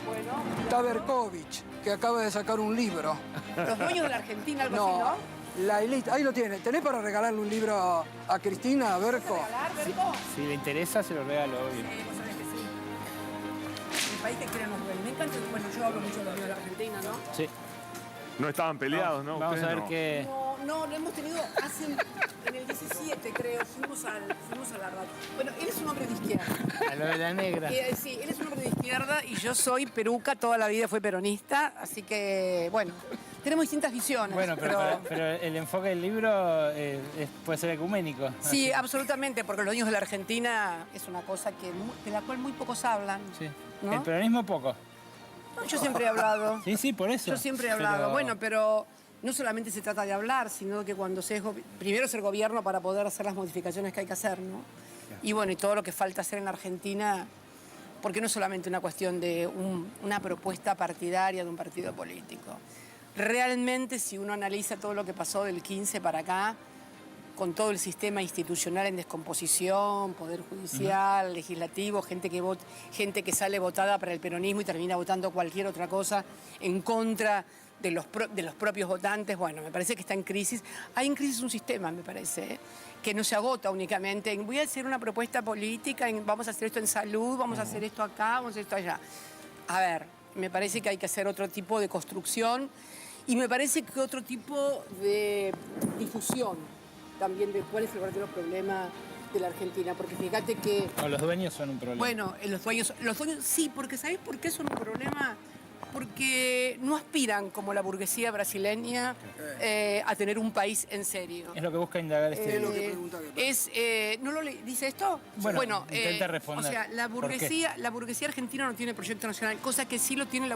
Bueno, Taberkovich, que acaba de sacar un libro. los dueños de la Argentina, algo así, ¿no? La élite, ahí lo tiene. ¿Tenés para regalarle un libro a Cristina, a Berco? ¿Regalar, Berco? Si le interesa, se lo regalo, obvio. Sí, vos sabés que sí. Mi país te quiere muy bien. Me encanta, bueno, yo hablo mucho de los dueños de la Argentina, ¿no? Sí. No estaban peleados, ¿no? Vamos a Ustedes ver no. qué... No, lo hemos tenido en el 17, creo, fuimos a la radio. Bueno, él es un hombre de izquierda. A lo de la negra. Sí, él es un hombre de izquierda y yo soy peruca, toda la vida fui peronista, así que, bueno, tenemos distintas visiones. Bueno, pero el enfoque del libro puede ser ecuménico. Sí, absolutamente, porque los dueños de la Argentina es una cosa de la cual muy pocos hablan. Sí. ¿No? El peronismo poco. No, yo siempre he hablado. Sí, por eso. Yo siempre he hablado. Bueno, pero no solamente se trata de hablar, sino que cuando primero ser gobierno para poder hacer las modificaciones que hay que hacer, ¿no? Y bueno, y todo lo que falta hacer en Argentina, porque no es solamente una cuestión de una propuesta partidaria de un partido político. Realmente, si uno analiza todo lo que pasó del 15 para acá, con todo el sistema institucional en descomposición, poder judicial, legislativo, gente que sale votada para el peronismo y termina votando cualquier otra cosa en contra de los propios votantes, bueno, me parece que está en crisis. Hay en crisis un sistema, me parece, que no se agota únicamente en voy a hacer una propuesta política, vamos a hacer esto en salud, vamos a hacer esto acá, vamos a hacer esto allá. A ver, me parece que hay que hacer otro tipo de construcción y me parece que otro tipo de difusión también de cuál es el verdadero problema de la Argentina, porque fíjate que... No, los dueños son un problema. Bueno, los dueños sí, porque ¿sabés por qué son un problema? Porque no aspiran, como la burguesía brasileña, a tener un país en serio. Es lo que busca indagar este libro. ¿No lo dice esto? Bueno, intenta responder. O sea, la ¿Por qué? burguesía argentina no tiene proyecto nacional, cosa que sí lo tiene la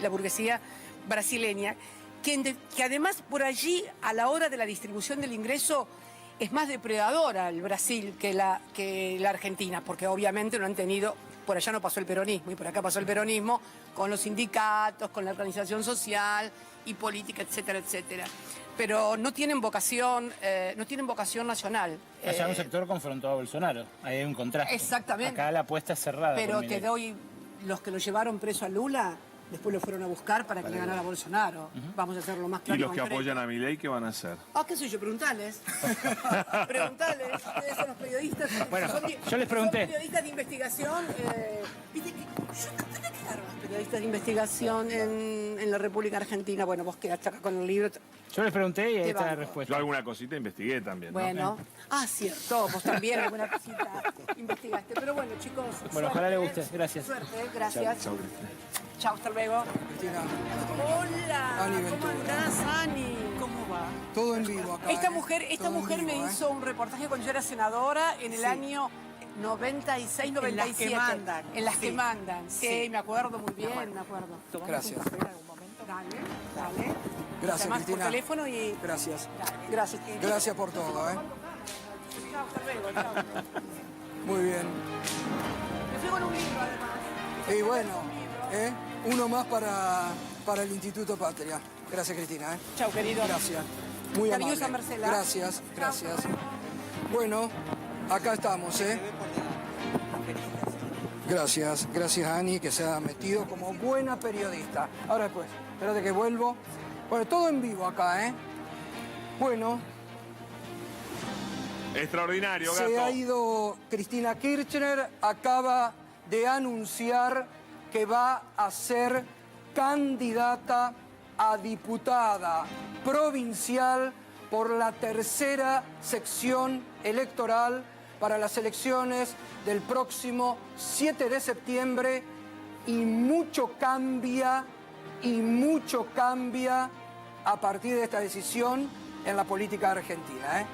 burguesía brasileña, que además por allí, a la hora de la distribución del ingreso, es más depredadora el Brasil que la Argentina, porque obviamente no han tenido, por allá no pasó el peronismo y por acá pasó el peronismo, con los sindicatos, con la organización social y política, etcétera, etcétera. Pero no tienen vocación nacional. Allá hay un sector confrontado a Bolsonaro. Ahí hay un contraste. Exactamente. Acá la apuesta es cerrada. Pero por te Milei. doy, los que lo llevaron preso a Lula, después lo fueron a buscar para que ganara Bolsonaro. Vamos a hacerlo más claro. ¿Y los que concreto. apoyan a Milei qué van a hacer? Ah, qué sé yo, preguntales. Preguntales, ustedes son los periodistas. Bueno, yo les pregunté. Son periodistas de investigación. Viste que yo tendré que dar más periodistas de investigación en la República Argentina. Bueno, vos quedaste acá con el libro. Yo les pregunté y ahí Te está la banco. respuesta. Yo alguna cosita investigué también, ¿no? Bueno. Ah, cierto, vos también alguna cosita investigaste. Pero bueno, chicos. Bueno, ojalá suerte, le guste. Gracias. Suerte, gracias. Chau, Cristina. Chao, hasta luego. Cristina, Hola, Ani ¿cómo Ventura. andás, Ani? ¿Cómo va? todo en vivo acá. Esta ¿eh? mujer Todo en me vivo, ¿eh? hizo un reportaje cuando yo era senadora en el año 96, 97. En las que mandan. En las que Sí. mandan. Sí, Sí. me acuerdo muy bien, me acuerdo. Gracias. Dale, dale. Gracias, Llamás Cristina. por teléfono y... Gracias. Dale. Gracias. Gracias por todo, ¿eh? Chao, hasta luego, chao. Muy bien. Me fui con un libro, además. Y bueno, ¿eh? Uno más para el Instituto Patria. Gracias, Cristina, ¿eh? Chao, querido. Gracias. Muy amable. Cariñosa Marcela. Gracias, gracias. Bueno, acá estamos, ¿eh? Gracias, gracias Ani, que se ha metido como buena periodista. Ahora después, espérate que vuelvo. Bueno, todo en vivo acá, ¿eh? Bueno, Extraordinario, se Gato. ha ido Cristina Kirchner, acaba de anunciar que va a ser candidata a diputada provincial por la tercera sección electoral para las elecciones del próximo 7 de septiembre y mucho cambia a partir de esta decisión en la política argentina, ¿eh?